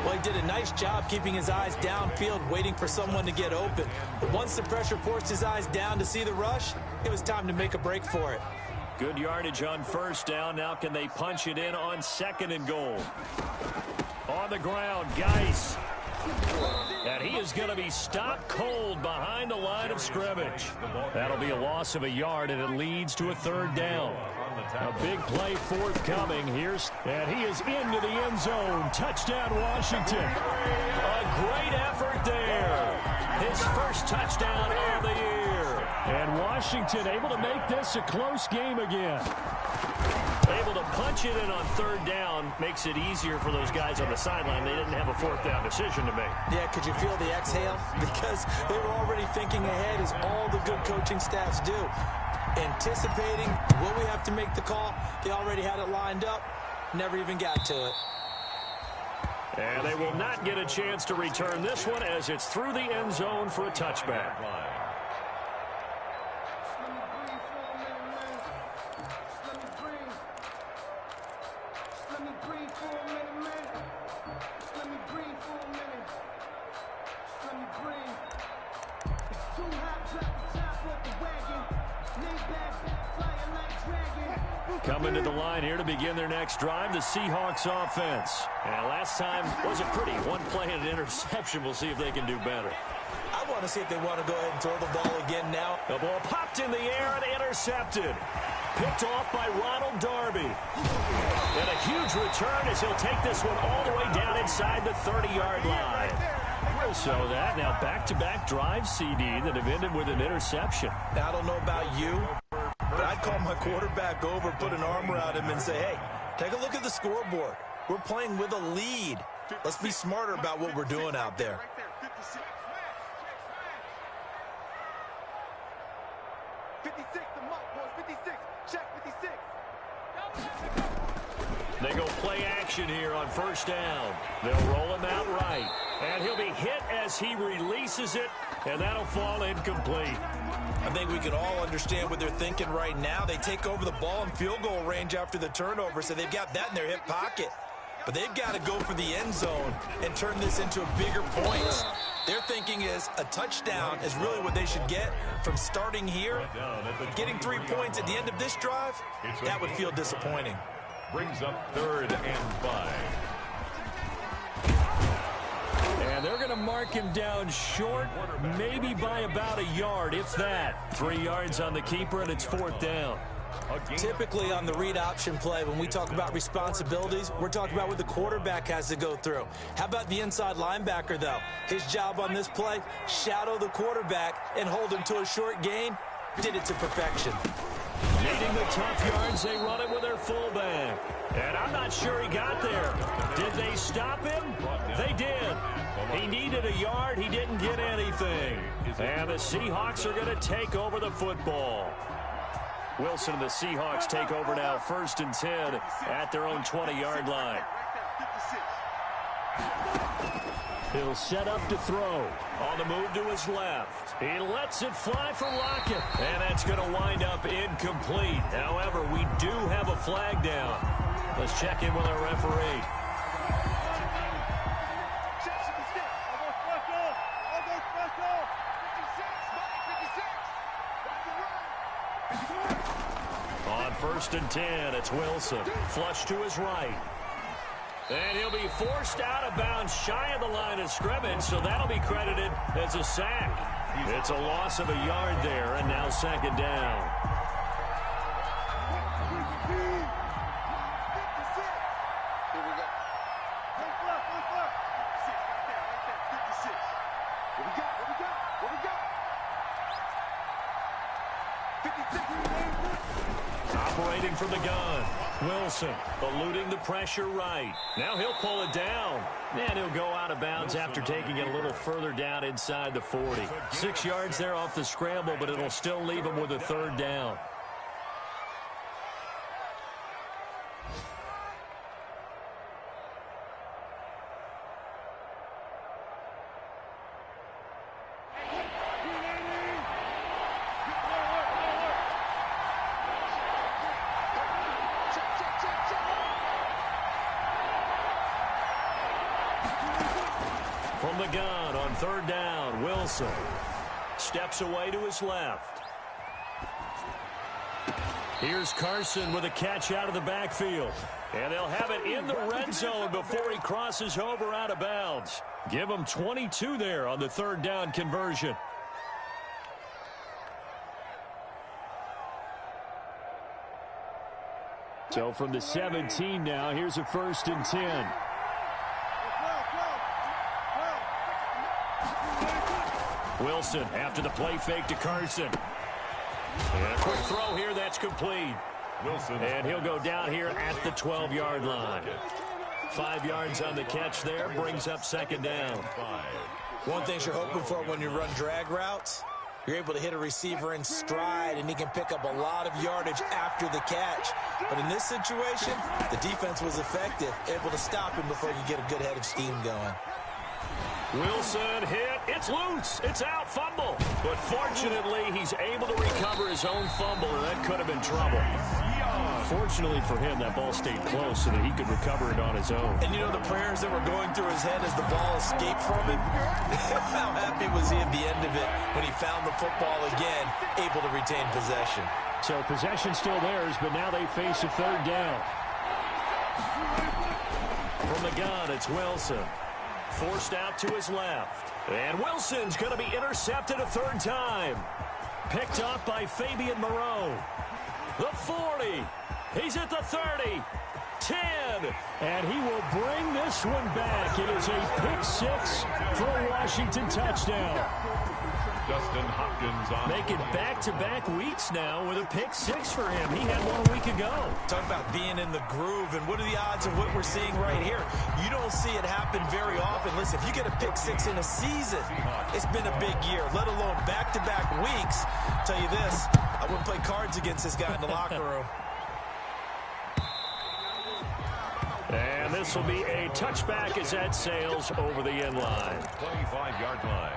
Well, he did a nice job keeping his eyes downfield, waiting for someone to get open. But once the pressure forced his eyes down to see the rush, it was time to make a break for it. Good yardage on 1st down. Now can they punch it in on 2nd and goal? On the ground, Geis. And he is going to be stopped cold behind the line of scrimmage. That'll be a loss of a yard, and it leads to a 3rd down. A big play forthcoming. And he is into the end zone. Touchdown, Washington. A great effort there. His first touchdown of the year. And Washington able to make this a close game again. Able to punch it in on 3rd down makes it easier for those guys on the sideline. They didn't have a 4th down decision to make. Yeah, could you feel the exhale? Because they were already thinking ahead, as all the good coaching staffs do. Anticipating, will we have to make the call? They already had it lined up. Never even got to it. And they will not get a chance to return this one as it's through the end zone for a touchback. Coming to the line here to begin their next drive, the Seahawks offense. And last time wasn't pretty. One play and an interception. We'll see if they can do better. I want to see if they want to go ahead and throw the ball again now. The ball popped in the air and intercepted. Picked off by Ronald Darby. And a huge return as he'll take this one all the way down inside the 30-yard line. We'll show that. Now back-to-back drive CD that have ended with an interception. Now, I don't know about you, but I'd call my quarterback over, put an arm around him, and say, hey, take a look at the scoreboard. We're playing with a lead. Let's be smarter about what we're doing out there. They go play action here on 1st down. They'll roll him out right. And he'll be hit as he releases it, and that'll fall incomplete. I think we can all understand what they're thinking right now. They take over the ball in field goal range after the turnover, so they've got that in their hip pocket. But they've got to go for the end zone and turn this into a bigger point. Their thinking is a touchdown is really what they should get from starting here. Getting 3 points at the end of this drive, that would feel disappointing. Brings up 3rd and 5. And they're going to mark him down short, maybe by about a yard, if that. 3 yards on the keeper, and it's 4th down. Typically on the read option play, when we talk about responsibilities, we're talking about what the quarterback has to go through. How about the inside linebacker, though? His job on this play, shadow the quarterback and hold him to a short gain. Did it to perfection. Needing the tough yards, they run it with their fullback. And I'm not sure he got there. Did they stop him? They did. He needed a yard. He didn't get anything. And the Seahawks are going to take over the football. Wilson and the Seahawks take over now, 1st and 10 at their own 20-yard line. He'll set up to throw. On the move to his left. He lets it fly for Lockett. And that's going to wind up incomplete. However, we do have a flag down. Let's check in with our referee. On 1st and 10, it's Wilson. Flush to his right. And he'll be forced out of bounds shy of the line of scrimmage, so that'll be credited as a sack. It's a loss of a yard there, and now 2nd down. Operating from the gun. Wilson eluding the pressure right. Now he'll pull it down. And he'll go out of bounds after taking it a little further down inside the 40. 6 yards there off the scramble, but it'll still leave him with a third down. From the gun on third down, Wilson steps away to his left. Here's Carson with a catch out of the backfield. And they'll have it in the red zone before he crosses over out of bounds. Give him 22 there on the third down conversion. So from the 17 now, here's a 1st and 10. Wilson after the play fake to Carson. And a quick throw here, that's complete. Wilson. And he'll go down here at the 12-yard line. 5 yards on the catch there, brings up second down. One thing you're hoping for when you run drag routes, you're able to hit a receiver in stride, and he can pick up a lot of yardage after the catch. But in this situation, the defense was effective, able to stop him before you get a good head of steam going. Wilson hit. It's loose. It's out. Fumble. But fortunately, he's able to recover his own fumble, and that could have been trouble. Fortunately for him, that ball stayed close so that he could recover it on his own. And you know the prayers that were going through his head as the ball escaped from him? How happy was he at the end of it when he found the football again, able to retain possession? So possession still theirs, but now they face a third down. From the gun, it's Wilson. Forced out to his left. And Wilson's going to be intercepted a third time. Picked up by Fabian Moreau. The 40. He's at the 30. 10. And he will bring this one back. It is a pick-6 for a Washington touchdown. Dustin Hopkins on. Making back-to-back weeks now with a pick-6 for him. He had one a week ago. Talk about being in the groove, and what are the odds of what we're seeing right here? You don't see it happen very often. Listen, if you get a pick-6 in a season, it's been a big year, let alone back-to-back weeks. I'll tell you this, I wouldn't play cards against this guy in the locker room. And this will be a touchback as that sails over the end line. 25-yard line.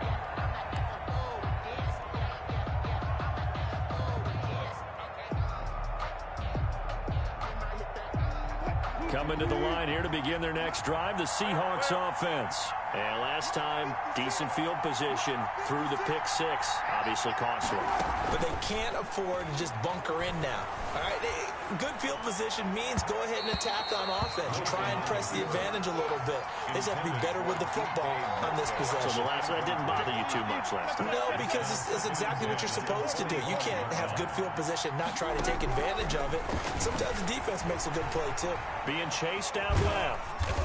Coming to the line here to begin their next drive, the Seahawks offense. And last time, decent field position through the pick-6. Obviously costly. But they can't afford to just bunker in now. All right, good field position means go ahead and attack on offense. Try and press the advantage a little bit. They just have to be better with the football on this possession. So that didn't bother you too much last time? No, because it's exactly what you're supposed to do. You can't have good field position, not try to take advantage of it. Sometimes the defense makes a good play, too. Being chased out left.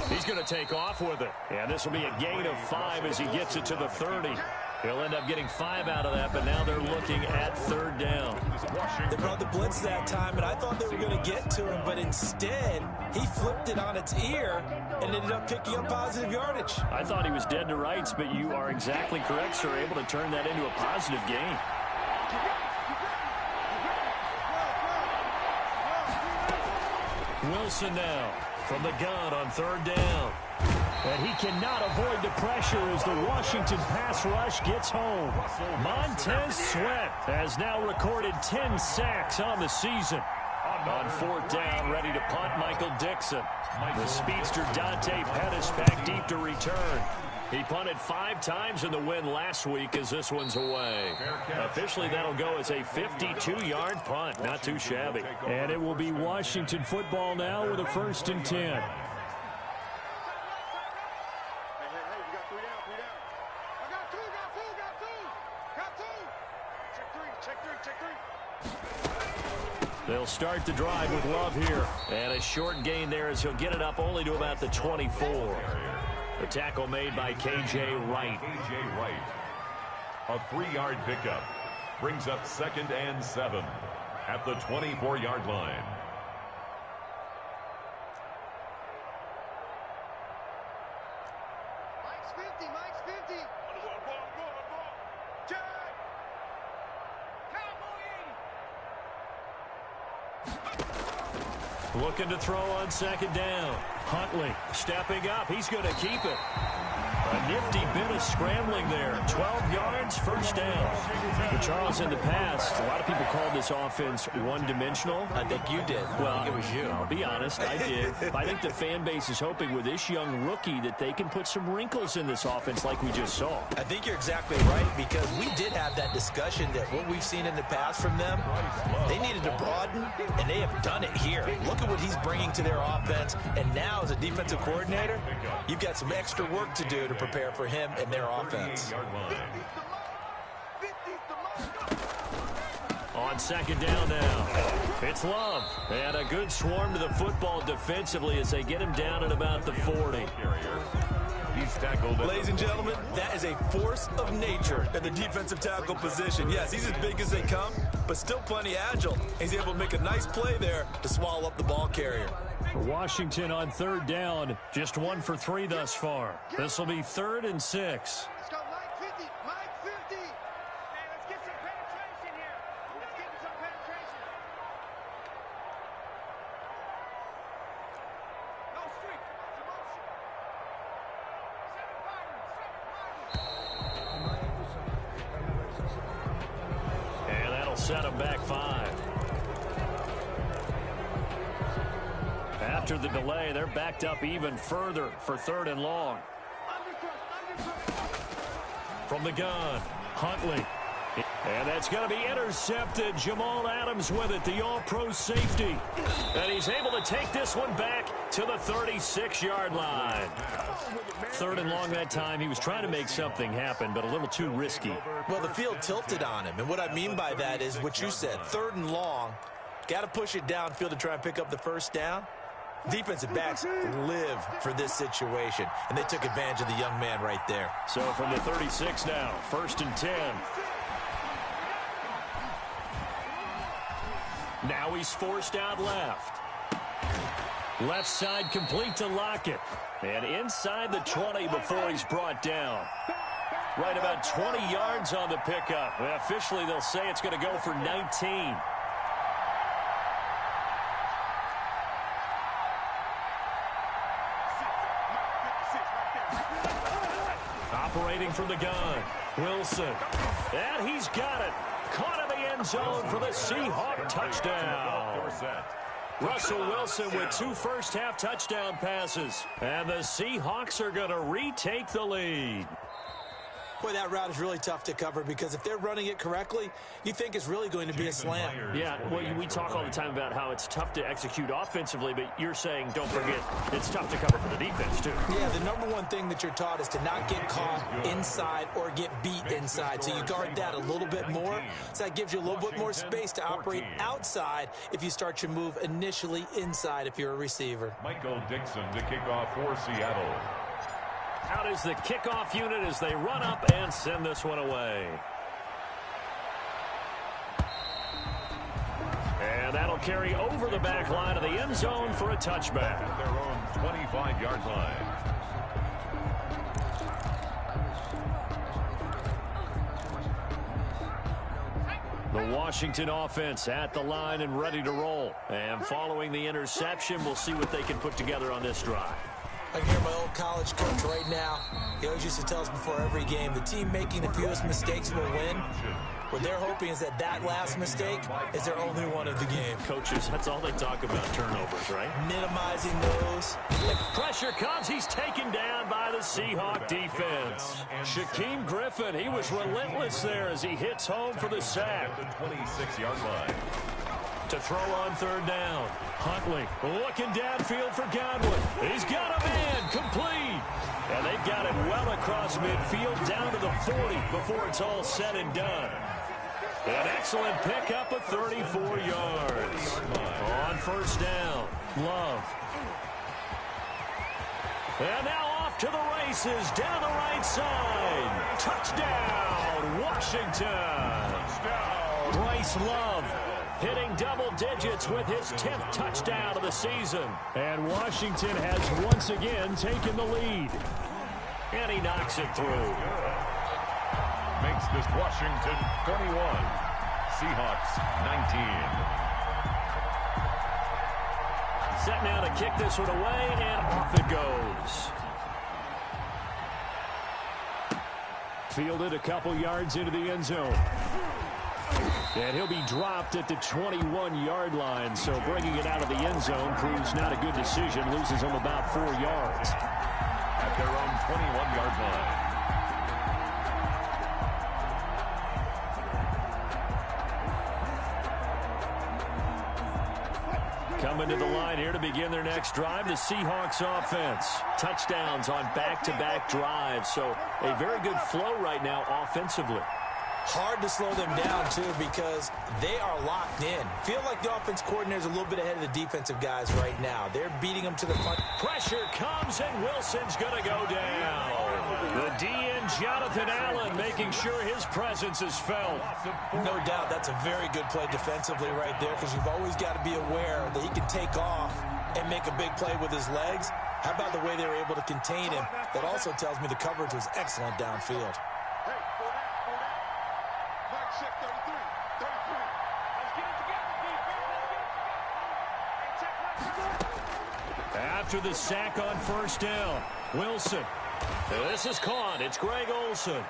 He's going to take off with it. And this will be a gain of 5 as he gets it to the 30. He'll end up getting 5 out of that, but now they're looking at third down. They brought the blitz that time, and I thought they were going to get to him, but instead, he flipped it on its ear and ended up picking up positive yardage. I thought he was dead to rights, but you are exactly correct, sir. Able to turn that into a positive gain. Wilson now from the gun on third down. And he cannot avoid the pressure as the Washington pass rush gets home. Montez Sweat has now recorded 10 sacks on the season. On fourth down, ready to punt, Michael Dixon. The speedster Dante Pettis back deep to return. He punted 5 times in the win last week as this one's away. Officially, that'll go as a 52-yard punt. Not too shabby. And it will be Washington football now with a 1st and 10. They'll start the drive with Love here. And a short gain there as he'll get it up only to about the 24. The tackle made by K.J. Wright. A 3-yard pickup brings up 2nd and 7 at the 24-yard line. Looking to throw on 2nd down. Huntley stepping up. He's going to keep it. A nifty bit of scrambling there. 12 yards, 1st down. But Charles, in the past, a lot of people called this offense one-dimensional. I think you did. Well, I think it was you. I'll be honest, I did. I think the fan base is hoping with this young rookie that they can put some wrinkles in this offense like we just saw. I think you're exactly right, because we did have that discussion that what we've seen in the past from them, they needed to broaden, and they have done it here. Look at what he's bringing to their offense, and now as a defensive coordinator, you've got some extra work to do to prepare for him and their offense. On 2nd down now, it's Love. And a good swarm to the football defensively as they get him down at about the 40. He's tackled. Ladies and gentlemen, that is a force of nature at the defensive tackle position. Yes, he's as big as they come, but still plenty agile. He's able to make a nice play there to swallow up the ball carrier. Washington on 3rd down, just 1 for 3 thus far. This will be 3rd and 6. Let's go, Mike 50, Mike 50. Hey, let's get some penetration here. Let's get some penetration. No streak, it's motion. And that'll set him back 5. After the delay, they're backed up even further for 3rd and long. From the gun, Huntley. And that's going to be intercepted. Jamal Adams with it, the all-pro safety. And he's able to take this one back to the 36-yard line. 3rd and long that time. He was trying to make something happen, but a little too risky. Well, the field tilted on him, and what I mean by that is what you said, 3rd and long. Got to push it downfield to try and pick up the 1st down. Defensive backs live for this situation, and they took advantage of the young man right there. So from the 36 now, 1st and 10. Now he's forced out left. Left side complete to Lockett. And inside the 20 before he's brought down. Right about 20 yards on the pickup. Well, officially, they'll say it's going to go for 19. Operating from the gun, Wilson. And he's got it. Caught in the end zone for the Seahawks touchdown. Russell Wilson with 2 first-half touchdown passes. And the Seahawks are going to retake the lead. Boy, that route is really tough to cover, because if they're running it correctly, you think it's really going to be a slam. Yeah, well, we talk all the time about how it's tough to execute offensively, but you're saying, don't forget, it's tough to cover for the defense, too. Yeah, the number one thing that you're taught is to not get caught inside or get beat inside. So you guard that a little bit more. So that gives you a little bit more space to operate outside if you start your move initially inside if you're a receiver. Michael Dixon to kick off for Seattle. Out is the kickoff unit as they run up and send this one away. And that'll carry over the back line of the end zone for a touchback. At their own 25-yard line. The Washington offense at the line and ready to roll. And following the interception, we'll see what they can put together on this drive. I can hear my old college coach right now. He always used to tell us before every game, the team making the fewest mistakes will win. What they're hoping is that that last mistake is their only one of the game. Coaches, that's all they talk about, turnovers, right? Minimizing those. Pressure comes. He's taken down by the Seahawk defense. Shaquem Griffin, he was relentless there as he hits home for the sack. At the 26-yard line. To throw on 3rd down. Huntley looking downfield for Godwin. He's got a man complete. And they've got it well across midfield down to the 40 before it's all said and done. An excellent pickup of 34 yards. On 1st down, Love. And now off to the races down the right side. Touchdown, Washington. Touchdown. Bryce Love hitting double digits with his 10th touchdown of the season. And Washington has once again taken the lead. And he knocks it through. Makes this Washington 21. Seahawks 19. Set now to kick this one away, and off it goes. Fielded a couple yards into the end zone. And he'll be dropped at the 21-yard line, so bringing it out of the end zone proves not a good decision. Loses him about 4 yards. At their own 21-yard line. Coming to the line here to begin their next drive, the Seahawks offense. Touchdowns on back-to-back drives, so a very good flow right now offensively. Hard to slow them down, too, because they are locked in. Feel like the offense coordinator is a little bit ahead of the defensive guys right now. They're beating them to the punch. Pressure comes, and Wilson's going to go down. The DN, Jonathan Allen, making sure his presence is felt. No doubt that's a very good play defensively right there, because you've always got to be aware that he can take off and make a big play with his legs. How about the way they were able to contain him? That also tells me the coverage was excellent downfield. After the sack on first down, Wilson. This is caught. It's Greg Olsen.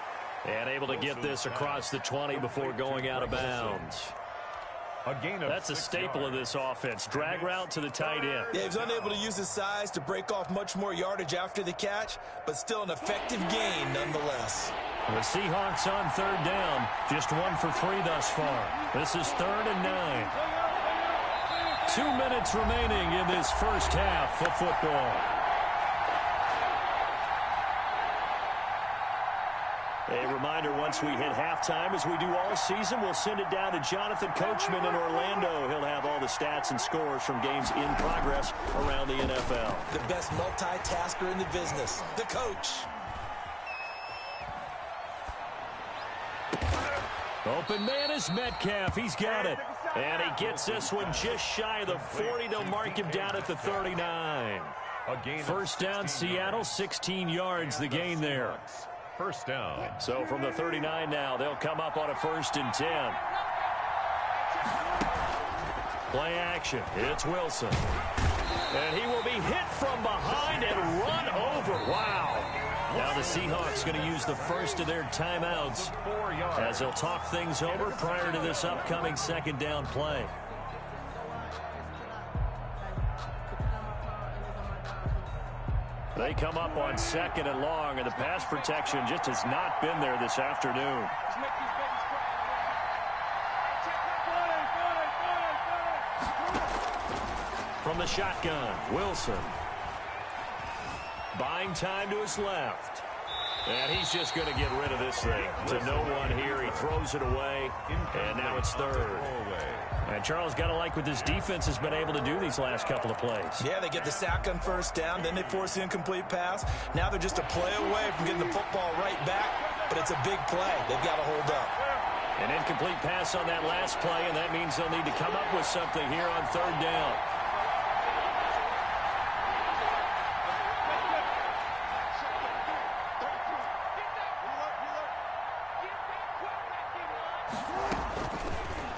And able to get this across the 20 before going out of bounds. That's a staple of this offense. Drag route to the tight end. Yeah, he was unable to use his size to break off much more yardage after the catch, but still an effective gain nonetheless. The Seahawks on third down. Just 1 for 3 thus far. This is 3rd and 9. 2 minutes remaining in this first half of football. A reminder, once we hit halftime, as we do all season, we'll send it down to Jonathan Coachman in Orlando. He'll have all the stats and scores from games in progress around the NFL. The best multitasker in the business, the coach. Open man is Metcalf. He's got it. And he gets this one just shy of the 40. They'll mark him down at the 39. First down, Seattle, 16 yards, the gain there. First down. So from the 39 now, they'll come up on a 1st and 10. Play action. It's Wilson. And he will be hit from behind and run over. Wow. Now the Seahawks going to use the first of their timeouts as they'll talk things over prior to this upcoming 2nd down play. They come up on 2nd and long, and the pass protection just has not been there this afternoon. From the shotgun, Wilson. Buying time to his left. And he's just going to get rid of this thing to no one here. He throws it away, and now it's 3rd. And Charles, got to like what this defense has been able to do these last couple of plays. Yeah, they get the sack on first down, then they force the incomplete pass. Now they're just a play away from getting the football right back, but it's a big play. They've got to hold up. An incomplete pass on that last play, and that means they'll need to come up with something here on 3rd down.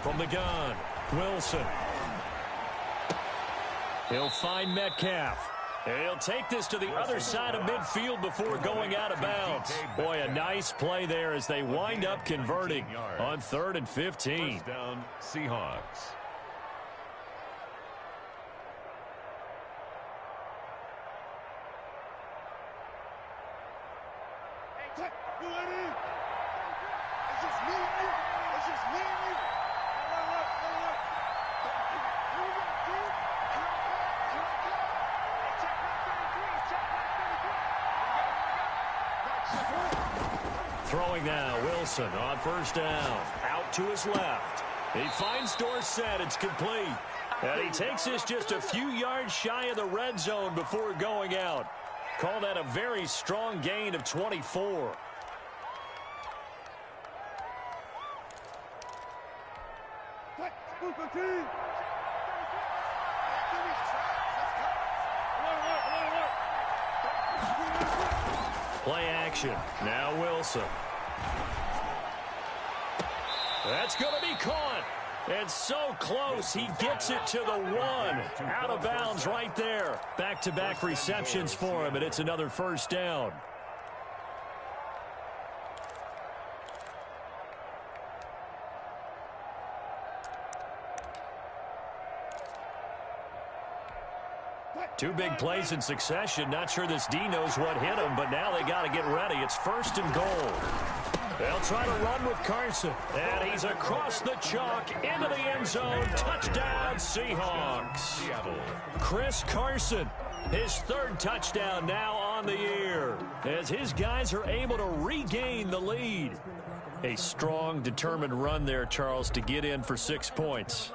From the gun, Wilson. He'll find Metcalf. And he'll take this to the other side of midfield before going out of bounds. Boy, a nice play there as they wind up converting on 3rd and 15. First down, Seahawks. Throwing now, Wilson on first down. Out to his left. He finds Dorsett. It's complete. And he takes this just a few yards shy of the red zone before going out. Call that a very strong gain of 24. Play action. Now Wilson. That's going to be caught. And so close, he gets it to the 1. Out of bounds right there. Back-to-back receptions for him, and it's another first down. Two big plays in succession. Not sure this D knows what hit him, but now they got to get ready. It's 1st and goal. They'll try to run with Carson. And he's across the chalk into the end zone. Touchdown, Seahawks. Chris Carson, his 3rd touchdown now on the year, as his guys are able to regain the lead. A strong, determined run there, Charles, to get in for 6 points.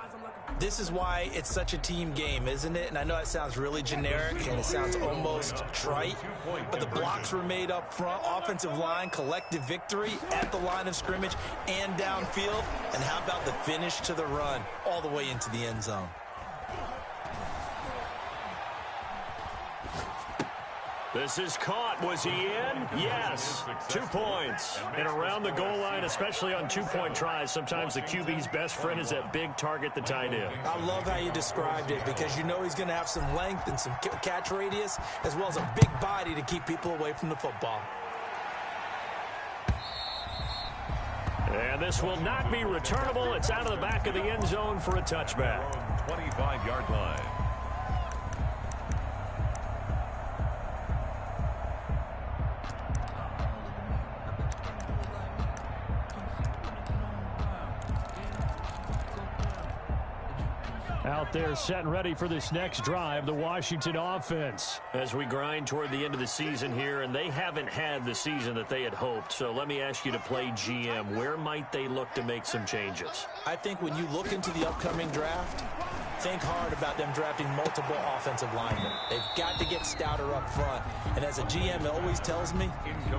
This is why it's such a team game, isn't it? And I know it sounds really generic and it sounds almost trite, but the blocks were made up front, offensive line, collective victory at the line of scrimmage and downfield. And how about the finish to the run all the way into the end zone? This is caught. Was he in? Yes. 2 points. And around the goal line, especially on 2-point tries, sometimes the QB's best friend is that big target, the tight end. I love how you described it, because you know he's going to have some length and some catch radius, as well as a big body to keep people away from the football. And this will not be returnable. It's out of the back of the end zone for a touchback. 25-yard line. Out there set and ready for this next drive, the Washington offense. As we grind toward the end of the season here, and they haven't had the season that they had hoped. So let me ask you to play GM. Where might they look to make some changes? I think when you look into the upcoming draft, think hard about them drafting multiple offensive linemen. They've got to get stouter up front. And as a GM, it always tells me,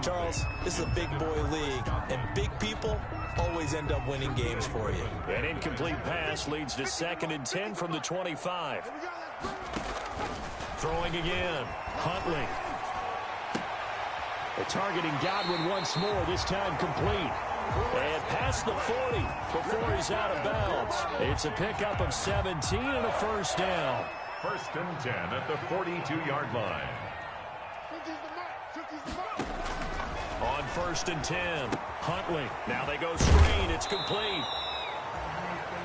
Charles, this is a big boy league, and big people always end up winning games for you. An incomplete pass leads to 2nd and 10 from the 25. Throwing again. Huntley. Targeting Godwin once more, this time complete. And past the 40 before he's out of bounds. It's a pickup of 17 and a first down. 1st and 10 at the 42-yard line. On 1st and 10, Huntley. Now they go screen. It's complete.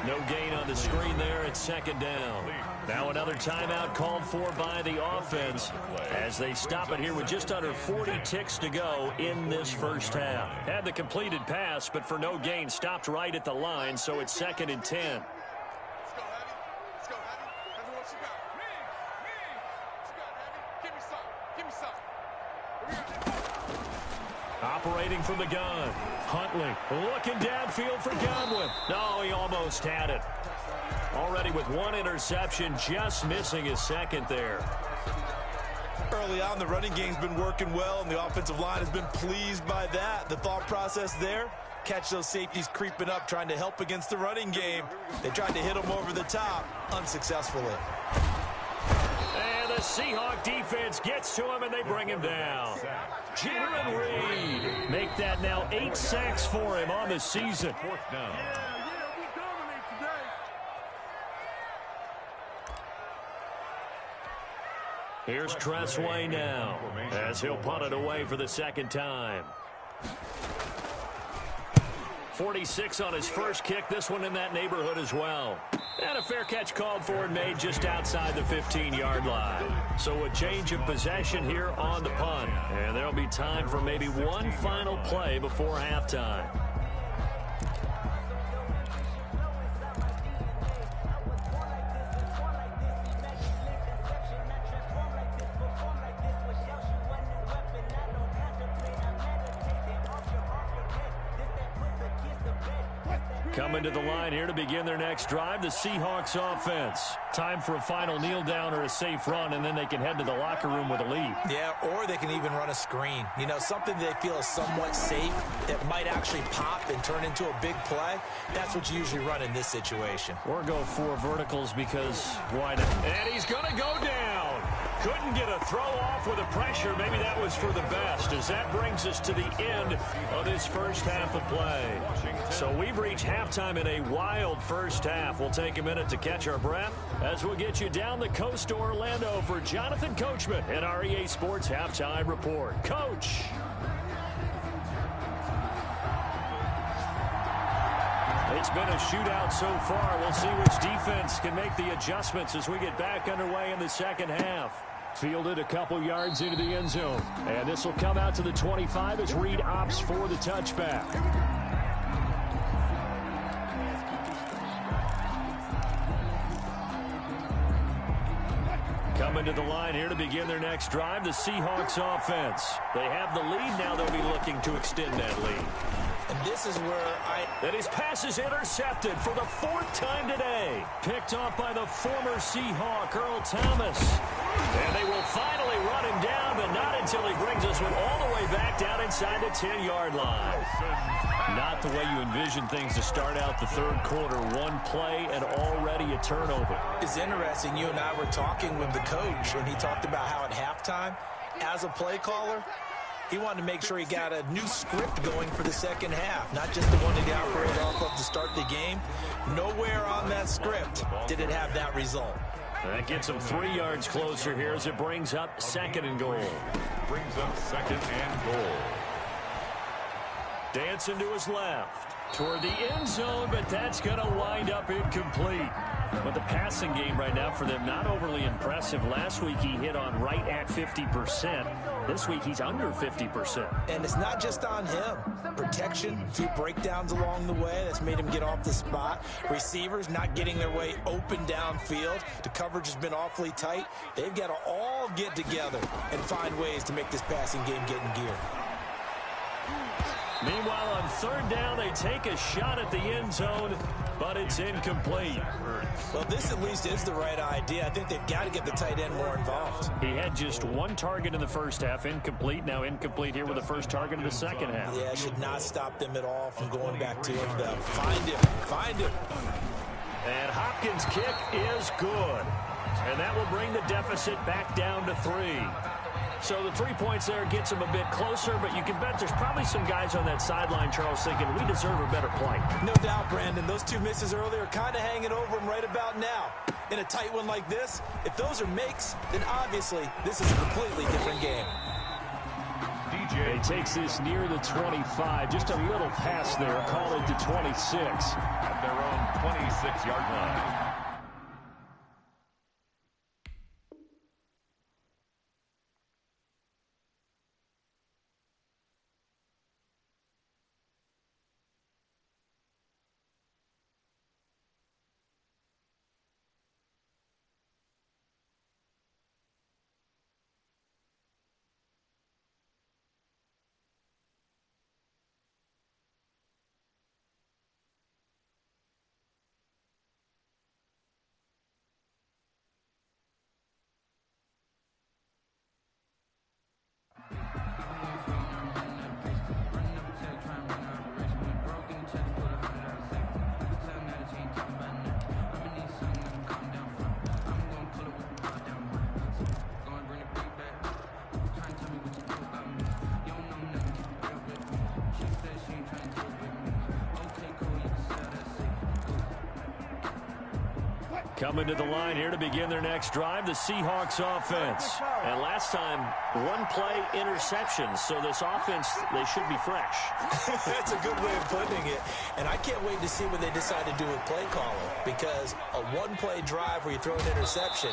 No gain on the screen there. It's 2nd down. Now another timeout called for by the offense as they stop it here with just under 40 ticks to go in this first half. Had the completed pass, but for no gain, stopped right at the line, so it's 2nd and 10. Operating from the gun. Huntley looking downfield for Godwin. No, he almost had it. Already with 1 interception, just missing his 2nd there. Early on, the running game's been working well, and the offensive line has been pleased by that. The thought process there, catch those safeties creeping up, trying to help against the running game. They tried to hit them over the top, unsuccessfully. And the Seahawks defense gets to him, and they bring him down. Jaron Reed make that now 8 sacks for him on the season. 4th down. Here's Tressway now as he'll punt it away for the 2nd time. 46 on his first kick, this one in that neighborhood as well. And a fair catch called for and made just outside the 15-yard line. So a change of possession here on the punt. And there'll be time for maybe one final play before halftime. Coming to the line here to begin their next drive, the Seahawks offense. Time for a final kneel down or a safe run, and then they can head to the locker room with a lead. Yeah, or they can even run a screen. You know, something they feel is somewhat safe that might actually pop and turn into a big play. That's what you usually run in this situation. Or go 4 verticals because why not? And he's going to go down. Couldn't get a throw off with the pressure. Maybe that was for the best, as that brings us to the end of this first half of play. So we've reached halftime in a wild first half. We'll take a minute to catch our breath as we'll get you down the coast to Orlando for Jonathan Coachman and our EA Sports Halftime Report. Coach. It's been a shootout so far. We'll see which defense can make the adjustments as we get back underway in the second half. Fielded a couple yards into the end zone. And this will come out to the 25 as Reed opts for the touchback. Coming to the line here to begin their next drive, the Seahawks offense. They have the lead. Now they'll be looking to extend that lead. And this is where And his pass is intercepted for the 4th time today. Picked off by the former Seahawk, Earl Thomas. And they will finally run him down, but not until he brings us all the way back down inside the 10-yard line. Not the way you envision things to start out the third quarter. One play and already a turnover. It's interesting. You and I were talking with the coach, and he talked about how at halftime, as a play caller, he wanted to make sure he got a new script going for the second half, not just the one that he operated off of to start the game. Nowhere on that script did it have that result. That gets him 3 yards closer here as it brings up 2nd and goal. Brings up 2nd and goal. Dancing to his left toward the end zone, but that's going to wind up incomplete. But the passing game right now for them, not overly impressive. Last week he hit on right at 50%. This week he's under 50%. And it's not just on him. Protection, a few breakdowns along the way that's made him get off the spot. Receivers not getting their way open downfield. The coverage has been awfully tight. They've got to all get together and find ways to make this passing game get in gear. Meanwhile, on 3rd down, they take a shot at the end zone, but it's incomplete. Well, this at least is the right idea. I think they've got to get the tight end more involved. He had just 1 target in the first half, incomplete. Now incomplete here with the first target in the second half. Yeah, it should not stop them at all from going back to him, though. Find him. Find him. And Hopkins' kick is good. And that will bring the deficit back down to 3. So the 3 points there gets them a bit closer, but you can bet there's probably some guys on that sideline, Charles, thinking we deserve a better play. No doubt, Brandon. Those 2 misses earlier are kind of hanging over them right about now. In a tight one like this, if those are makes, then obviously this is a completely different game. He takes this near the 25. Just a little pass there. Call it the 26. At their own 26-yard line. Coming to the line here to begin their next drive, the Seahawks offense. And last time, 1 play interception. So this offense, they should be fresh. That's a good way of putting it. And I can't wait to see what they decide to do with play calling, because a 1-play drive where you throw an interception,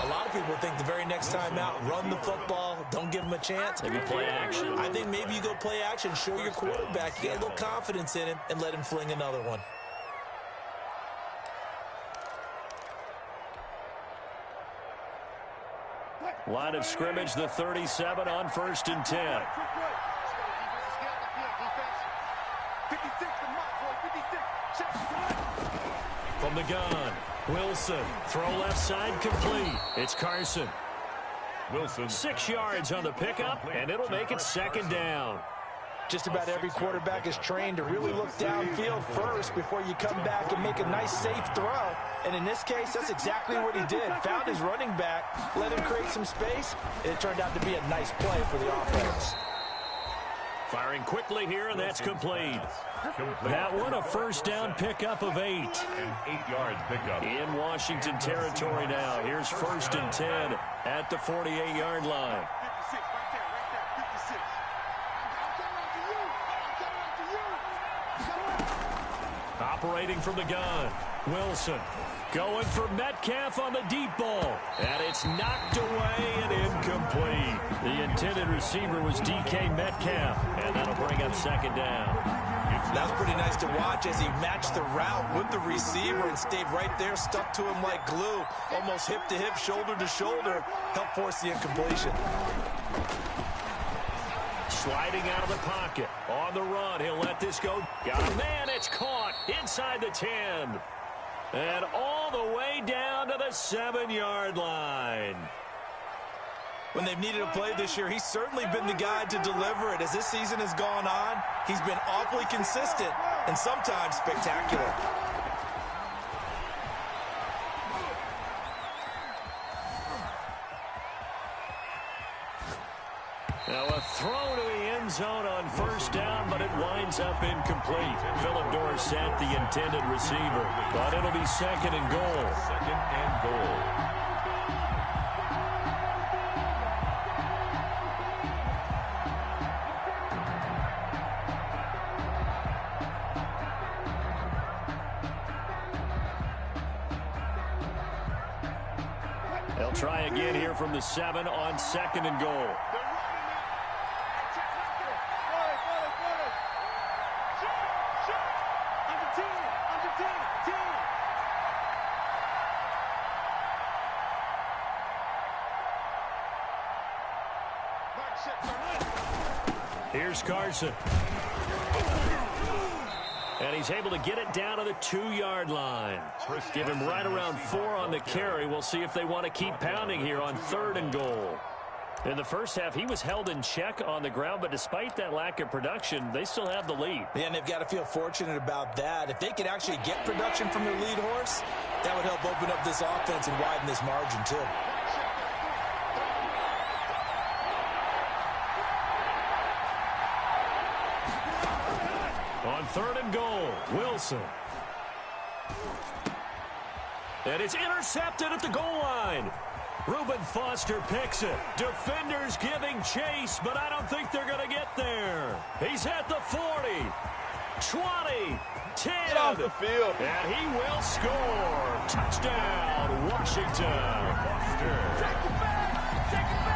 a lot of people think the very next time out, run the football, don't give them a chance. Maybe play action. I think maybe you go play action, show your quarterback, get a little confidence in him, and let him fling another one. Line of scrimmage, the 37 on 1st and 10. 56 to Moxley, 56. From the gun, Wilson. Throw left side complete. It's Carson. Wilson. 6 yards on the pickup, and it'll make it second down. Just about every quarterback is trained to really look downfield first before you come back and make a nice, safe throw. And in this case, that's exactly what he did. Found his running back, let him create some space, and it turned out to be a nice play for the offense. Firing quickly here, and that's complete. That one a first down pickup of 8. An 8-yard pickup. In Washington territory now. Here's 1st and 10 at the 48-yard line. 56, right there, 56. Operating from the gun, Wilson. Going for Metcalf on the deep ball. And it's knocked away and incomplete. The intended receiver was DK Metcalf. And that'll bring up second down. That was pretty nice to watch as he matched the route with the receiver and stayed right there, stuck to him like glue. Almost hip to hip, shoulder to shoulder. Helped force the incompletion. Sliding out of the pocket. On the run. He'll let this go. Got a man. It's caught inside the 10. And all the way down to the 7-yard line. When they've needed a play this year, he's certainly been the guy to deliver it. As this season has gone on, he's been awfully consistent and sometimes spectacular. Now a throw to the end zone on first down, but it winds up incomplete. Phillip Dorsett, the intended receiver, but it'll be second and goal. Second and goal. They'll try again here from the 7 on 2nd and goal. Here's Carson. And he's able to get it down to the 2-yard line. Give him right around 4 on the carry. We'll see if they want to keep pounding here on 3rd and goal. In the first half, he was held in check on the ground, but despite that lack of production, they still have the lead. Yeah, and they've got to feel fortunate about that. If they could actually get production from their lead horse, that would help open up this offense and widen this margin, too. On 3rd and goal, Wilson. And it's intercepted at the goal line. Reuben Foster picks it. Defenders giving chase, but I don't think they're going to get there. He's at the 40, 20, 10. Get off the field. And he will score. Touchdown, Washington.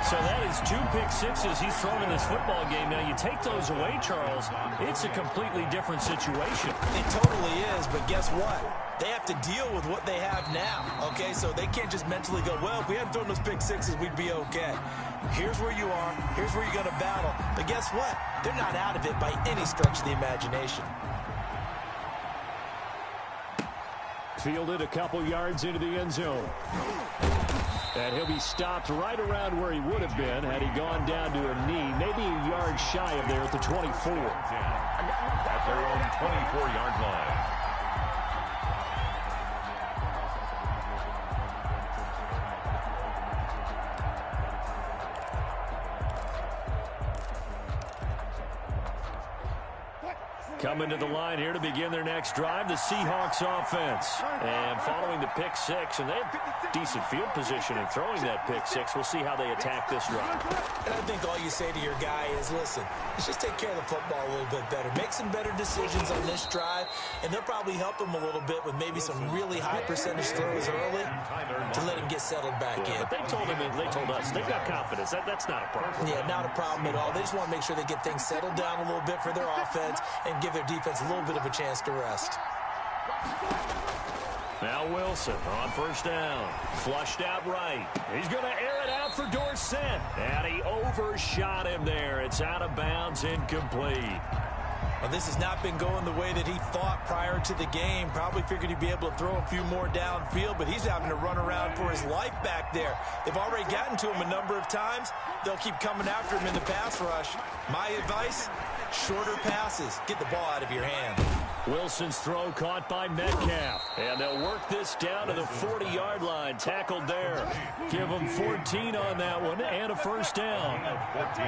So that is 2 pick sixes he's thrown in this football game. Now, you take those away, Charles, it's a completely different situation. It totally is, but guess what? They have to deal with what they have now, okay? So they can't just mentally go, well, if we hadn't thrown those pick sixes, we'd be okay. Here's where you are. Here's where you're going to battle. But guess what? They're not out of it by any stretch of the imagination. Fielded a couple yards into the end zone. And he'll be stopped right around where he would have been had he gone down to a knee, maybe a yard shy of there at the 24. At their own 24-yard line. Coming to the line here to begin their next drive, the Seahawks offense. And following the pick six, and they have decent field position in throwing that pick six. We'll see how they attack this drive. And I think all you say to your guy is, listen, let's just take care of the football a little bit better. Make some better decisions on this drive, and they'll probably help him a little bit with maybe some really high percentage throws early to let him get settled back in. But they told us they've got confidence. That's not a problem. Yeah, not a problem at all. They just want to make sure they get things settled down a little bit for their offense and give their defense a little bit of a chance to rest. Now Wilson on first down. Flushed out right. He's going to air it out for Dorsett. And he overshot him there. It's out of bounds, incomplete. Well, this has not been going the way that he thought prior to the game. Probably figured he'd be able to throw a few more downfield, but he's having to run around for his life back there. They've already gotten to him a number of times. They'll keep coming after him in the pass rush. My advice, shorter passes. Get the ball out of your hand. Wilson's throw caught by Metcalf. And they'll work this down to the 40-yard line. Tackled there. Give them 14 on that one and a first down. 14.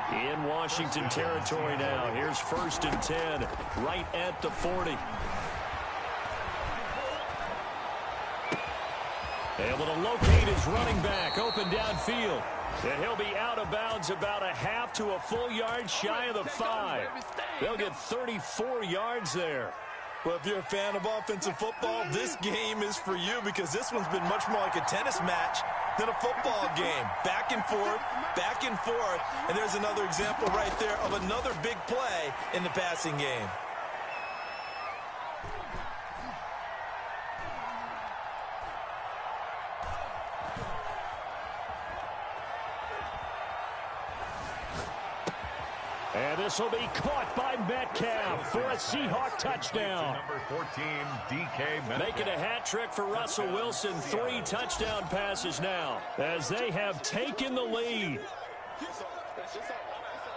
In Washington territory now. Here's 1st and 10 right at the 40. Able to locate his running back open downfield. And he'll be out of bounds about a half to a full yard shy of the 5. They'll get 34 yards there. Well, if you're a fan of offensive football, this game is for you because this one's been much more like a tennis match than a football game. Back and forth, and there's another example right there of another big play in the passing game. And this will be caught by Metcalf for a Seahawk touchdown. Number 14, DK Metcalf. Making a hat trick for Russell Wilson. 3 touchdown passes now as they have taken the lead.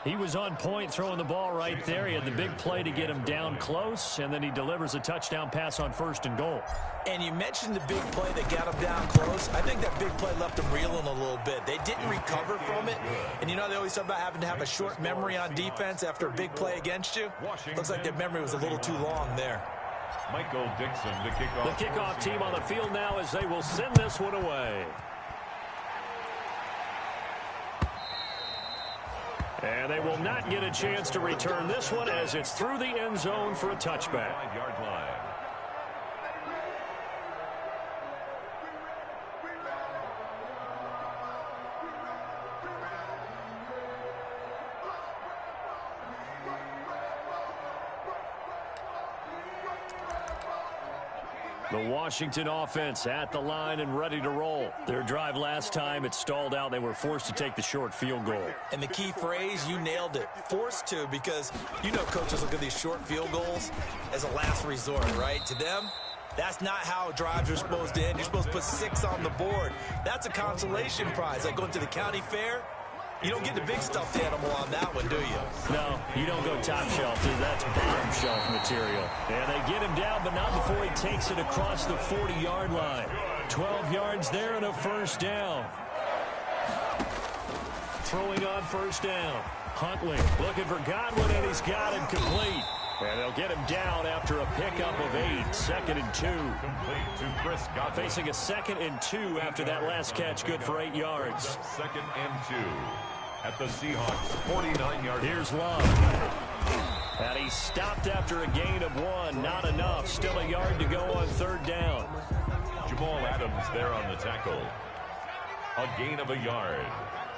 He was on point throwing the ball right there. He had the big play to get him down close, and then he delivers a touchdown pass on 1st and goal. And you mentioned the big play that got him down close. I think that big play left him reeling a little bit. They didn't recover from it. And you know they always talk about having to have a short memory on defense after a big play against you. Looks like their memory was a little too long there. Michael Dixon, the kickoff. The kickoff team on the field now as they will send this one away. And they will not get a chance to return this one as it's through the end zone for a touchback. 5-yard line. The Washington offense at the line and ready to roll. Their drive last time, it stalled out. They were forced to take the short field goal. And the key phrase, you nailed it, forced to, because you know coaches look at these short field goals as a last resort, right? To them, that's not how drives are supposed to end. You're supposed to put 6 on the board. That's a consolation prize. Like going to the county fair, you don't get the big stuffed animal on that one, do you? No, you don't go top shelf, dude. That's bottom shelf material. And they get him down, but not before he takes it across the 40-yard line. 12 yards there and a first down. Throwing on first down. Huntley looking for Godwin, and he's got him complete. And they'll get him down after a pickup of 8. 2nd and 2. Complete to Chris Godwin. Facing a 2nd and 2 after that last catch, good for 8 yards. 2nd and 2 at the Seahawks 49-yard. Here's Love. And he stopped after a gain of 1. Not enough. Still a yard to go on 3rd down. Jamal Adams there on the tackle. A gain of a yard.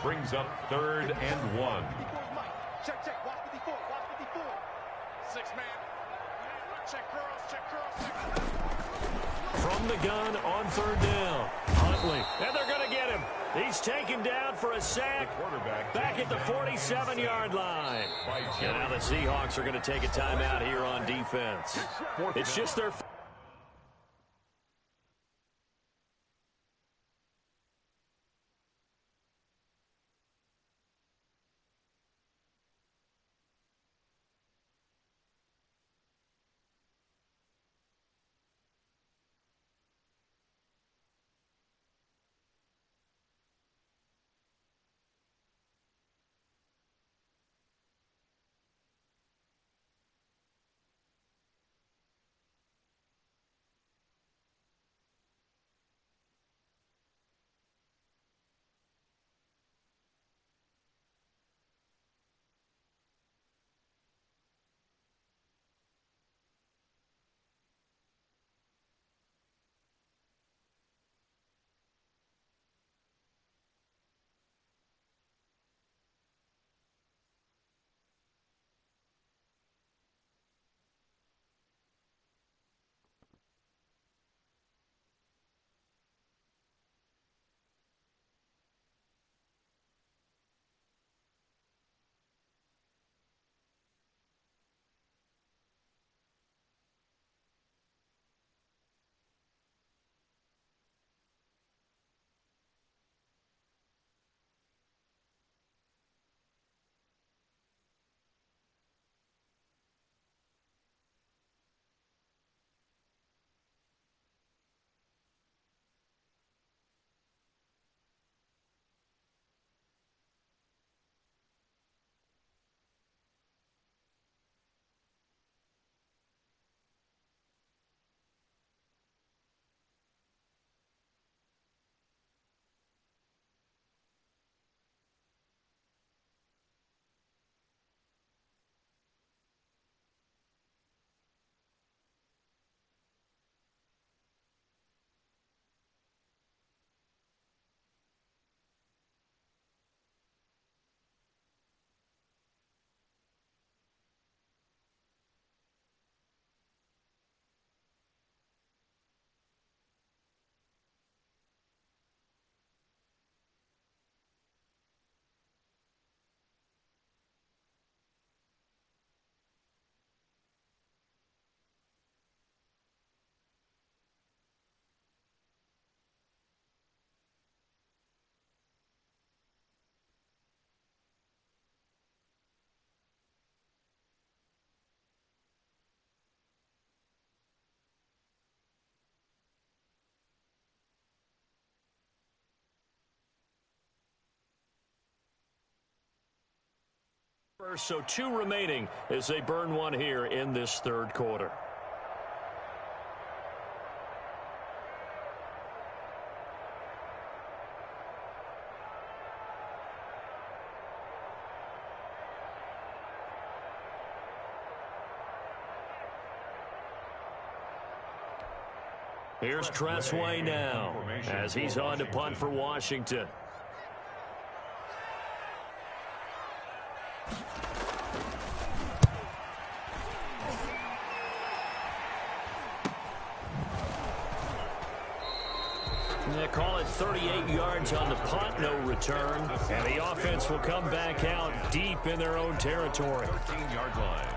Brings up 3rd and 1. Check, watch 54, watch 54. 6-man. Check curls. From the gun on 3rd down. Huntley. And they're going to get him. He's taken down for a sack. Back at the 47-yard line. And now the Seahawks are going to take a timeout here on defense. It's just their So 2 remaining as they burn one here in this third quarter. Here's Tressway now as he's on to punt for Washington. They call it 38 yards on the punt, no return. And the offense will come back out deep in their own territory. 13-yard line.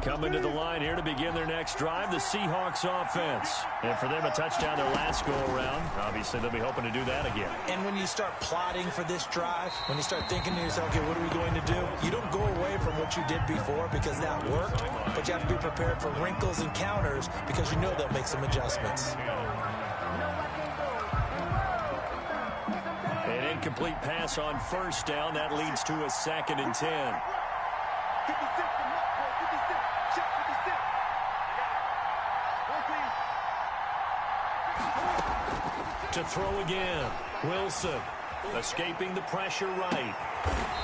Coming to the line here to begin their next drive, the Seahawks offense. And for them, a touchdown their last go-around. Obviously, they'll be hoping to do that again. And when you start plotting for this drive, when you start thinking to yourself, okay, what are we going to do? You don't go away from what you did before because that worked, but you have to be prepared for wrinkles and counters because you know they'll make some adjustments. An incomplete pass on first down. That leads to a 2nd and 10. To throw again. Wilson escaping the pressure right.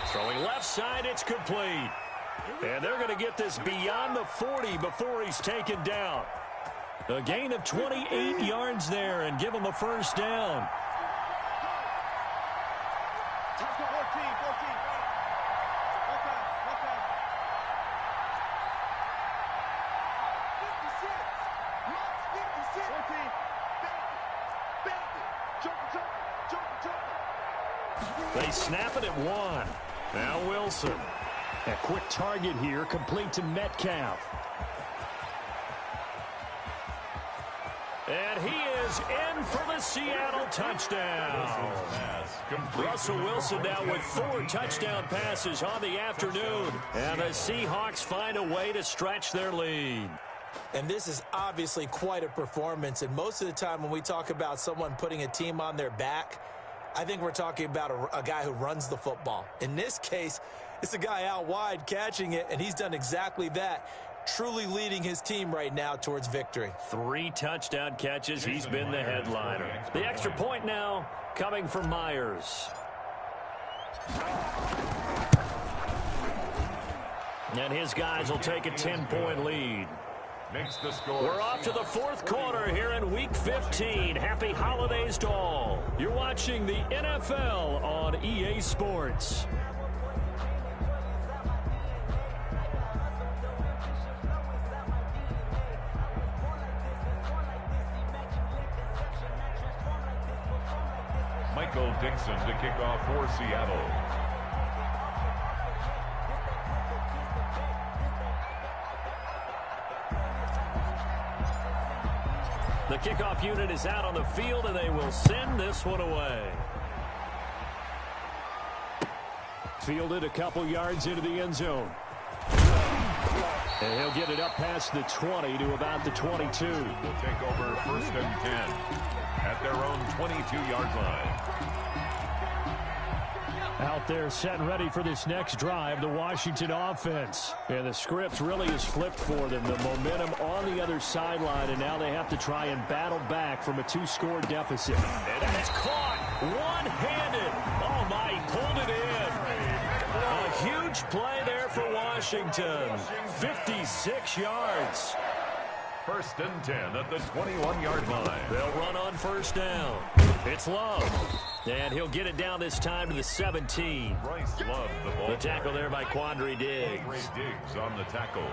Throwing left side, it's complete. And they're going to get this beyond the 40 before he's taken down. A gain of 28 yards there and give him a first down. They snap it at 1. Now Wilson. A quick target here, complete to Metcalf. And he is in for the Seattle touchdown. Russell Wilson now with 4 touchdown passes on the afternoon. And the Seahawks find a way to stretch their lead. And this is obviously quite a performance. And most of the time when we talk about someone putting a team on their back, I think we're talking about a guy who runs the football. In this case, it's a guy out wide catching it, and he's done exactly that, truly leading his team right now towards victory. 3 touchdown catches. He's been the headliner. The extra point now coming from Myers. And his guys will take a 10-point lead. Makes the score. We're off to the 4th quarter here in Week 15. Happy holidays to all. You're watching the NFL on EA Sports. Michael Dixon to kick off for Seattle. The kickoff unit is out on the field, and they will send this one away. Fielded a couple yards into the end zone. And he'll get it up past the 20 to about the 22. Will take over 1st and 10 at their own 22-yard line. Out there set and ready for this next drive, the Washington offense. And the script really is flipped for them. The momentum on the other sideline, and now they have to try and battle back from a 2-score deficit. And that's caught one-handed. Oh, my, he pulled it in. A huge play there for Washington. 56 yards. 1st and 10 at the 21-yard line. They'll run on first down. It's Love. And he'll get it down this time to the 17. Bryce Love the ball. The tackle there by Quandre Diggs. Diggs on the tackle.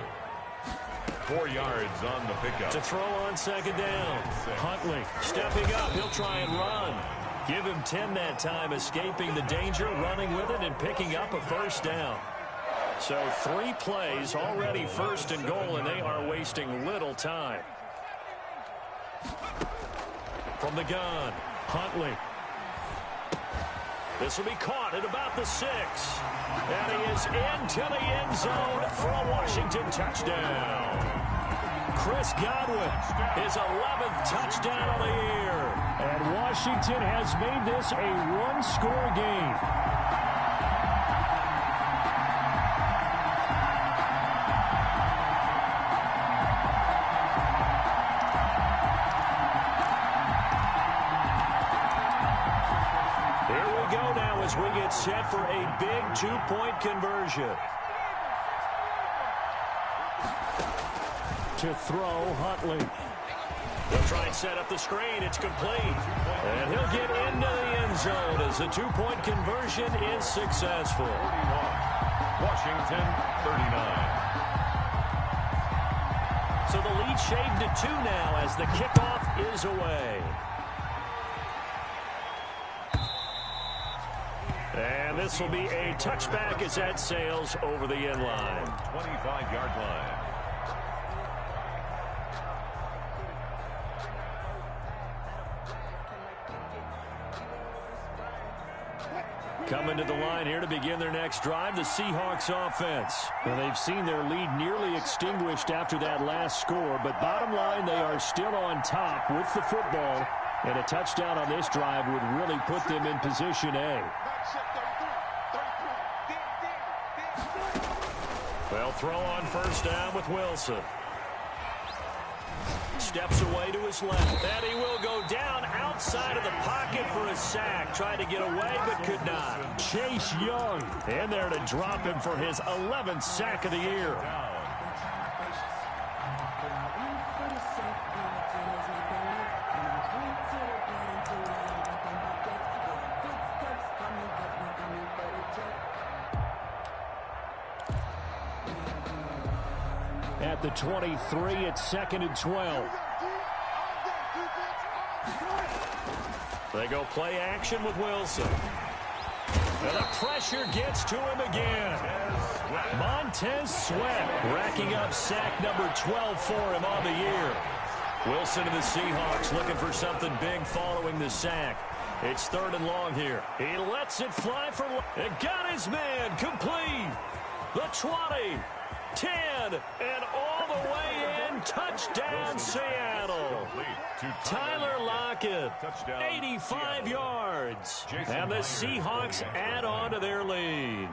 4 yards on the pickup. To throw on 2nd down. Huntley stepping up. He'll try and run. Give him 10 that time, escaping the danger, running with it, and picking up a first down. So 3 plays, already 1st and goal, and they are wasting little time. From the gun, Huntley. This will be caught at about the 6. And he is into the end zone for a Washington touchdown. Chris Godwin, his 11th touchdown of the year. And Washington has made this a one-score game. Here we go now as we get set for a big two-point conversion. To throw, Huntley. He'll try and set up the screen. It's complete. And he'll get into the end zone as the two-point conversion is successful. 41. Washington, 39. So the lead shaved to 2 now as the kickoff is away. And this will be a touchback as that sails over the end line. 25-yard line. Coming to the line here to begin their next drive, the Seahawks offense. Well, they've seen their lead nearly extinguished after that last score, but bottom line, they are still on top with the football, and a touchdown on this drive would really put them in position A. They'll throw on first down with Wilson. Steps away to his left, and he will go down outside of the pocket for a sack. Tried to get away, but could not. Chase Young in there to drop him for his 11th sack of the year. At the 23, it's 2nd and 12. They go play action with Wilson. And the pressure gets to him again. Montez Sweat racking up sack number 12 for him on the year. Wilson and the Seahawks looking for something big following the sack. It's 3rd and long here. He lets it fly for... It got his man complete. The 20, 10, and all the way in. Touchdown, Seattle. Tyler Lockett, 85 yards. And the Seahawks add on to their lead.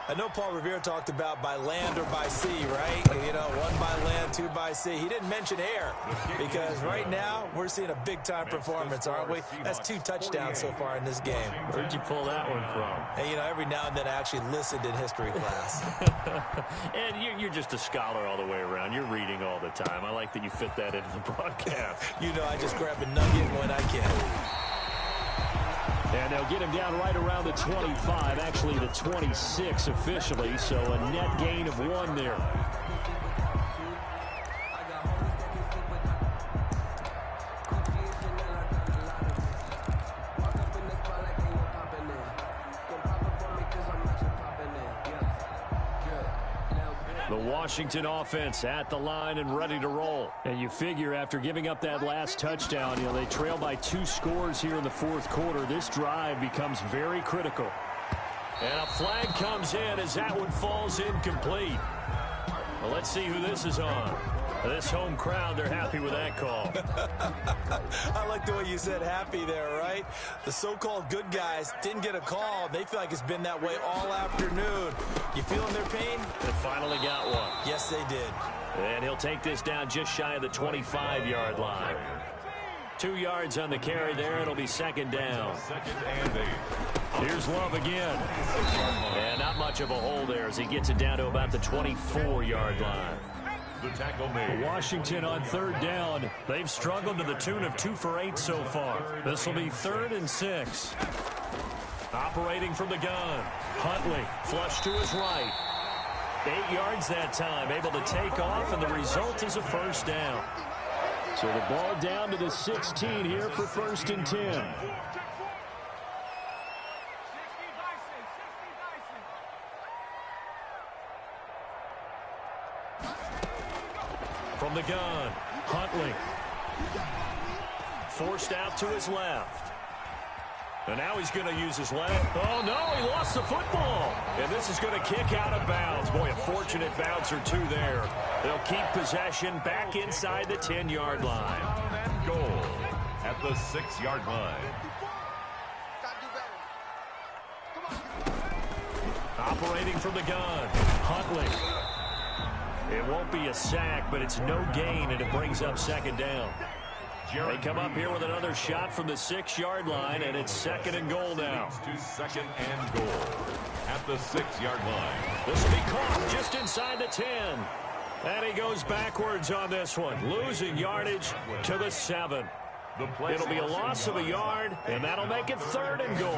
I know Paul Revere talked about by land or by sea, right? You know, 1 by land, 2 by sea. He didn't mention air because right now we're seeing a big-time performance, aren't we? That's 2 touchdowns so far in this game. Where'd you pull that one from? Hey, you know, every now and then I actually listened in history class. And you're just a scholar all the way around. You're reading all the time. I like that you fit that into the broadcast. You know, I just grab a nugget when I can. And they'll get him down right around the 25, actually the 26 officially, so a net gain of 1 there. The Washington offense at the line and ready to roll. And you figure after giving up that last touchdown, you know, they trail by 2 scores here in the 4th quarter. This drive becomes very critical. And a flag comes in as that one falls incomplete. Well, let's see who this is on. This home crowd, they're happy with that call. I like the way you said happy there, right? The so-called good guys didn't get a call. They feel like it's been that way all afternoon. You feeling their pain? They finally got one. Yes, they did. And he'll take this down just shy of the 25-yard line. 2 yards on the carry there. It'll be 2nd down. 2nd and 8. Here's Love again. And not much of a hole there as he gets it down to about the 24-yard line. The tackle made. Washington on 3rd down. They've struggled to the tune of 2 for 8 so far. This will be 3rd and 6. Operating from the gun. Huntley flush to his right. 8 yards that time. Able to take off, and the result is a 1st down. So the ball down to the 16 here for 1st and 10. From the gun, Huntley. Forced out to his left. And now he's going to use his left. Oh, no, he lost the football. And This is going to kick out of bounds. Boy, a fortunate bounce or two there. They'll keep possession back inside the 10-yard line. And goal at the 6-yard line. Operating from the gun, Huntley. It won't be a sack, but it's no gain, and it brings up second down. They come up here with another shot from the 6-yard line, and it's second and goal now. To second and goal at the 6-yard line. This will be caught just inside the 10. And he goes backwards on this one, losing yardage to the 7. It'll be a loss of a yard, and that'll make it third and goal.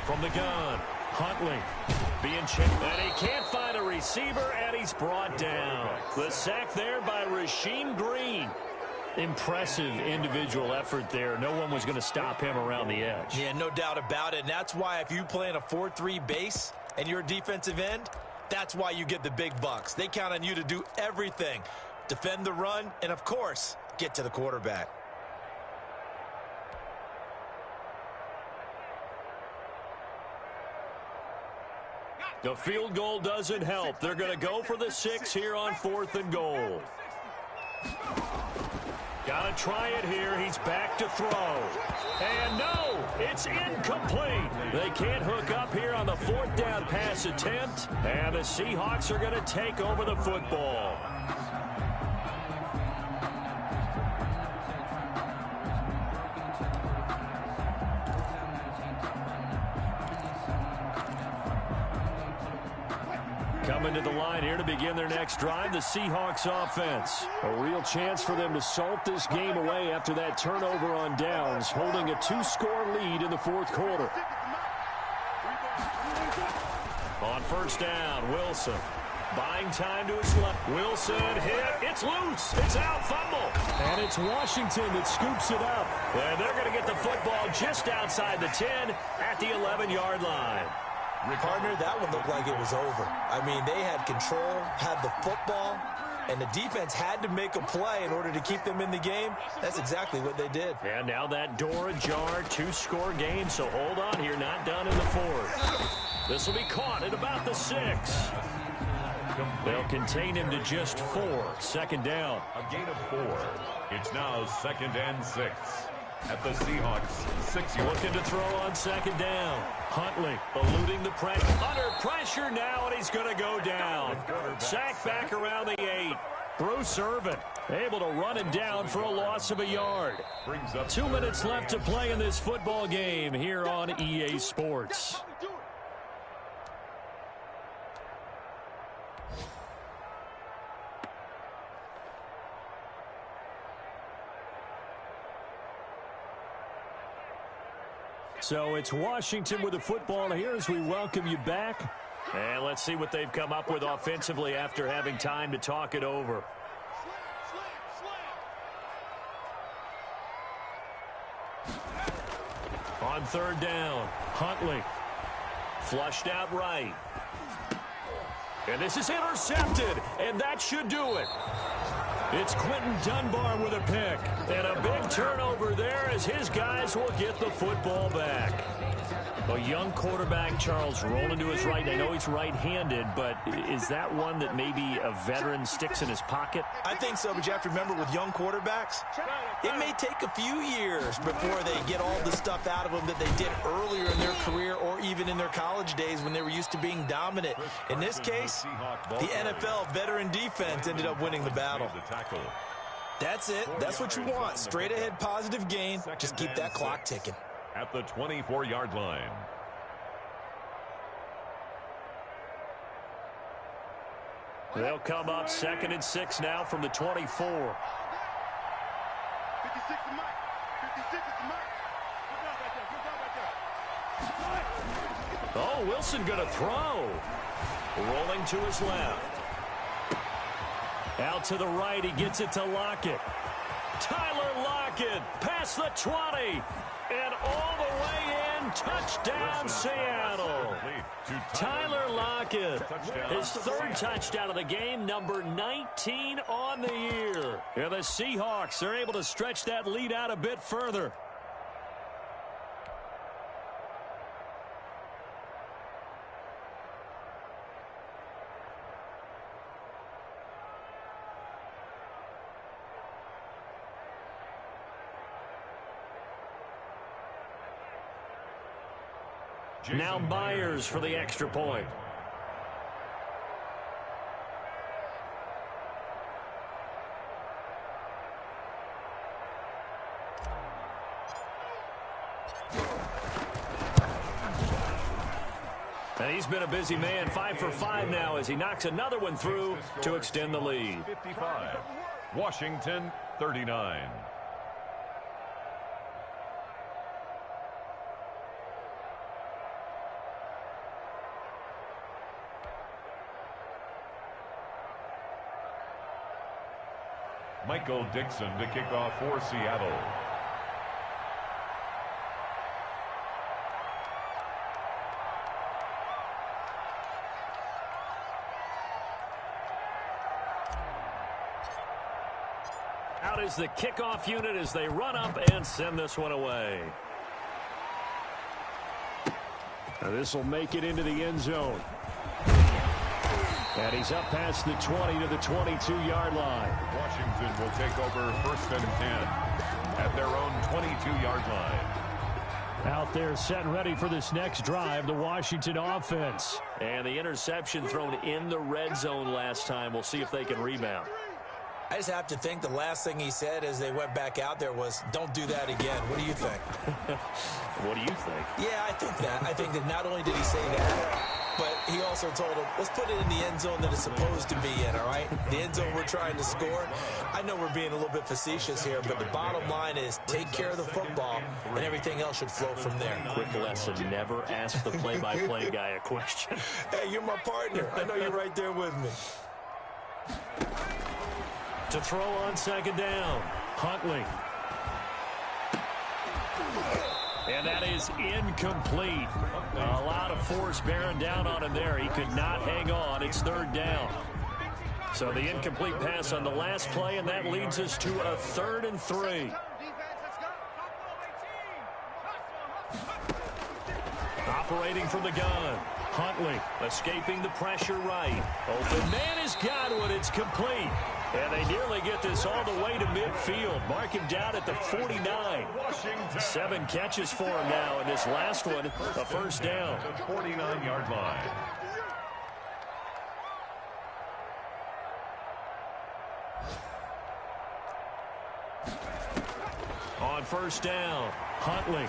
From the gun, Huntley being checked, and he can't find a receiver, and he's brought down. The sack there by Rasheem Green. Impressive individual effort there. No one was going to stop him around the edge. Yeah, no doubt about it. And that's why if you play in a 4-3 base and you're a defensive end, that's why you get the big bucks. They count on you to do everything. Defend the run and, of course, get to the quarterback. The field goal doesn't help. They're going to go for the 6 here on 4th and goal. Got to try it here. He's back to throw. And no, it's incomplete. They can't hook up here on the 4th down pass attempt. And the Seahawks are going to take over the football. Coming to the line here to begin their next drive, the Seahawks offense. A real chance for them to salt this game away after that turnover on downs, holding a 2-score lead in the 4th quarter. On 1st down, Wilson. Buying time to his left. Wilson hit. It's loose. It's out. Fumble. And it's Washington that scoops it up. And they're going to get the football just outside the 10 at the 11-yard line. Partner, that one looked like it was over. I mean, they had control, had the football, and the defense had to make a play in order to keep them in the game. That's exactly what they did. And now that door ajar, 2-score game, so hold on here, not done in the 4th. This will be caught at about the 6. They'll contain him to just 4. 2nd down. A gain of 4. It's now 2nd and 6. At the Seahawks, 6-yard. Looking to throw on 2nd down. Huntley eluding the pressure. Under pressure now, and he's going to go down. Sack back around the 8. Bruce Irvin able to run him down for a loss of a yard. 2 minutes left to play in this football game here on EA Sports. So it's Washington with the football here as we welcome you back. And let's see what they've come up with offensively after having time to talk it over. On 3rd down, Huntley. Flushed out right. And this is intercepted, and that should do it. It's Quentin Dunbar with a pick. And a big turnover there as his guys will get the football back. A young quarterback, Charles, rolling to his right. I know he's right-handed, but is that one that maybe a veteran sticks in his pocket? I think so, but you have to remember with young quarterbacks, it may take a few years before they get all the stuff out of them that they did earlier in their career or even in their college days when they were used to being dominant. In this case, the NFL veteran defense ended up winning the battle. That's it. That's what you want. Straight ahead positive gain. Just keep that clock ticking. At the 24-yard line. They'll come up 2nd and 6 now from the 24. 56 to Mike. 56 to Mike. Good job right there. Oh, Wilson going to throw. Rolling to his left. Out to the right, he gets it to Lockett. Tyler Lockett past the 20. And all the way in, touchdown Seattle. Tyler Lockett, his 3rd touchdown of the game, number 19 on the year. And the Seahawks are able to stretch that lead out a bit further. Now Myers for the extra point. And he's been a busy man, 5 for 5 now as he knocks another one through to extend the lead. 55. Washington 39. Michael Dixon to kick off for Seattle. Out is the kickoff unit as they run up and send this one away. Now this will make it into the end zone. And he's up past the 20 to the 22-yard line. Washington will take over 1st and 10 at their own 22-yard line. Out there set and ready for this next drive, the Washington offense. And the interception thrown in the red zone last time. We'll see if they can rebound. I just have to think the last thing he said as they went back out there was, don't do that again. What do you think? What do you think? Yeah, I think that. I think that not only did he say that, but he also told him, let's put it in the end zone that it's supposed to be in, all right? The end zone we're trying to score. I know we're being a little bit facetious here, but the bottom line is take care of the football, and everything else should flow from there. Quick lesson, never ask the play-by-play guy a question. Hey, you're my partner. I know you're right there with me. To throw on 2nd down, Huntley. And that is incomplete. A lot of force bearing down on him there. He could not hang on. It's 3rd down. So the incomplete pass on the last play, and that leads us to a 3rd and 3. Operating from the gun. Huntley escaping the pressure right. Open man has got one. It's complete. And they nearly get this all the way to midfield. Mark him down at the 49. 7 catches for him now, and this last one, a 1st down. 49-yard line. On 1st down, Huntley.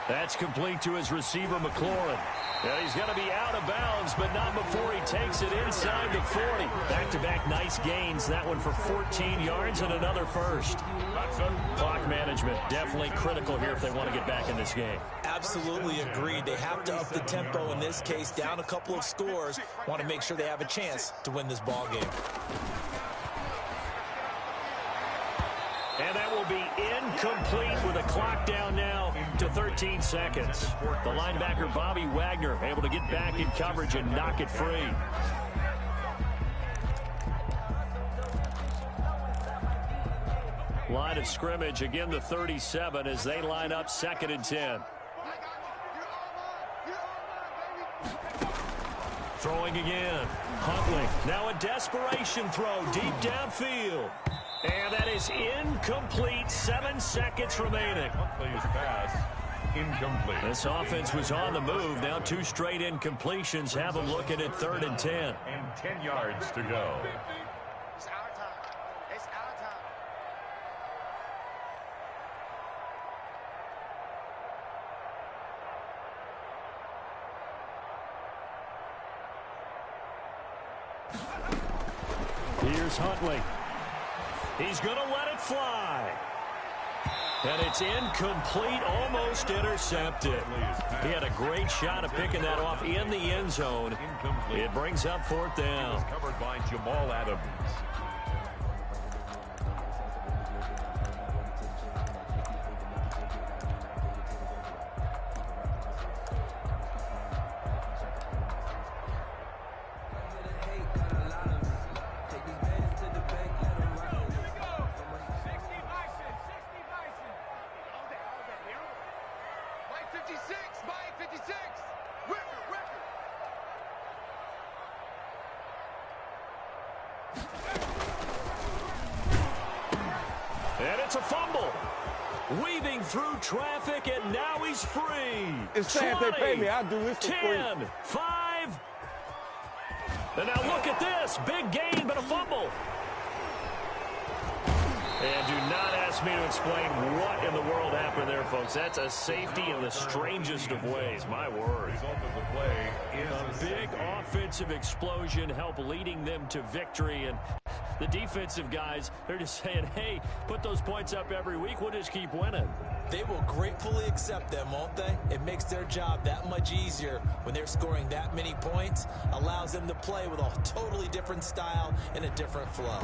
That's complete to his receiver, McLaurin. And he's going to be out of bounds, but not before he takes it inside the 40. Back-to-back nice gains. That one for 14 yards and another 1st. Clock management definitely critical here if they want to get back in this game. Absolutely agreed. They have to up the tempo in this case, down a couple of scores. Want to make sure they have a chance to win this ball game. And that will be incomplete with a clock down now to 13 seconds. The linebacker, Bobby Wagner, able to get back in coverage and knock it free. Line of scrimmage, again the 37 as they line up 2nd and 10. Throwing again. Huntley. Now a desperation throw deep downfield. And that is incomplete. 7 seconds remaining. Huntley's pass incomplete. This offense was on the move. Now 2 straight incompletions have them looking at 3rd and 10. And 10 yards to go. It's our time. It's our time. Here's Huntley. He's going to let it fly. And it's incomplete, almost intercepted. He had a great shot of picking that off in the end zone. It brings up 4th down. Covered by Jamal Adams. And it's a fumble. weaving through traffic, and now he's free. It's sad they pay me. I'll do this for 10, free. 5. And now look at this. Big gain, but a fumble. And do not ask me to explain what in the world happened there, folks. That's a safety in the strangest of ways. My word. A big offensive explosion helped leading them to victory. And the defensive guys, they're just saying, hey, put those points up every week. We'll just keep winning. They will gratefully accept them, won't they? It makes their job that much easier when they're scoring that many points. Allows them to play with a totally different style and a different flow.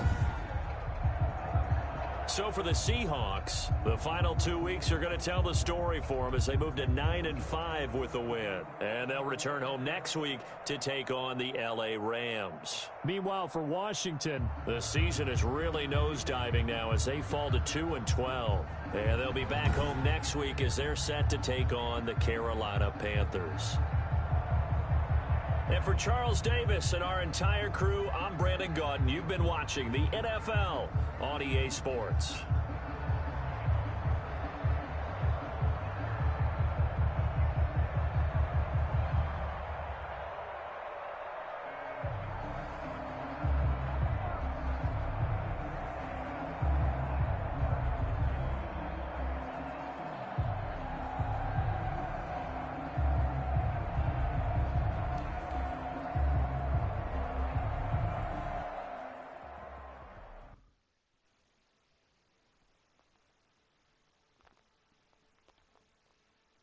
So for the Seahawks, the final 2 weeks are going to tell the story for them as they move to 9-5 with the win. And they'll return home next week to take on the LA Rams. Meanwhile, for Washington, the season is really nosediving now as they fall to 2-12. And they'll be back home next week as they're set to take on the Carolina Panthers. And for Charles Davis and our entire crew, I'm Brandon Gaudin. You've been watching the NFL on EA Sports.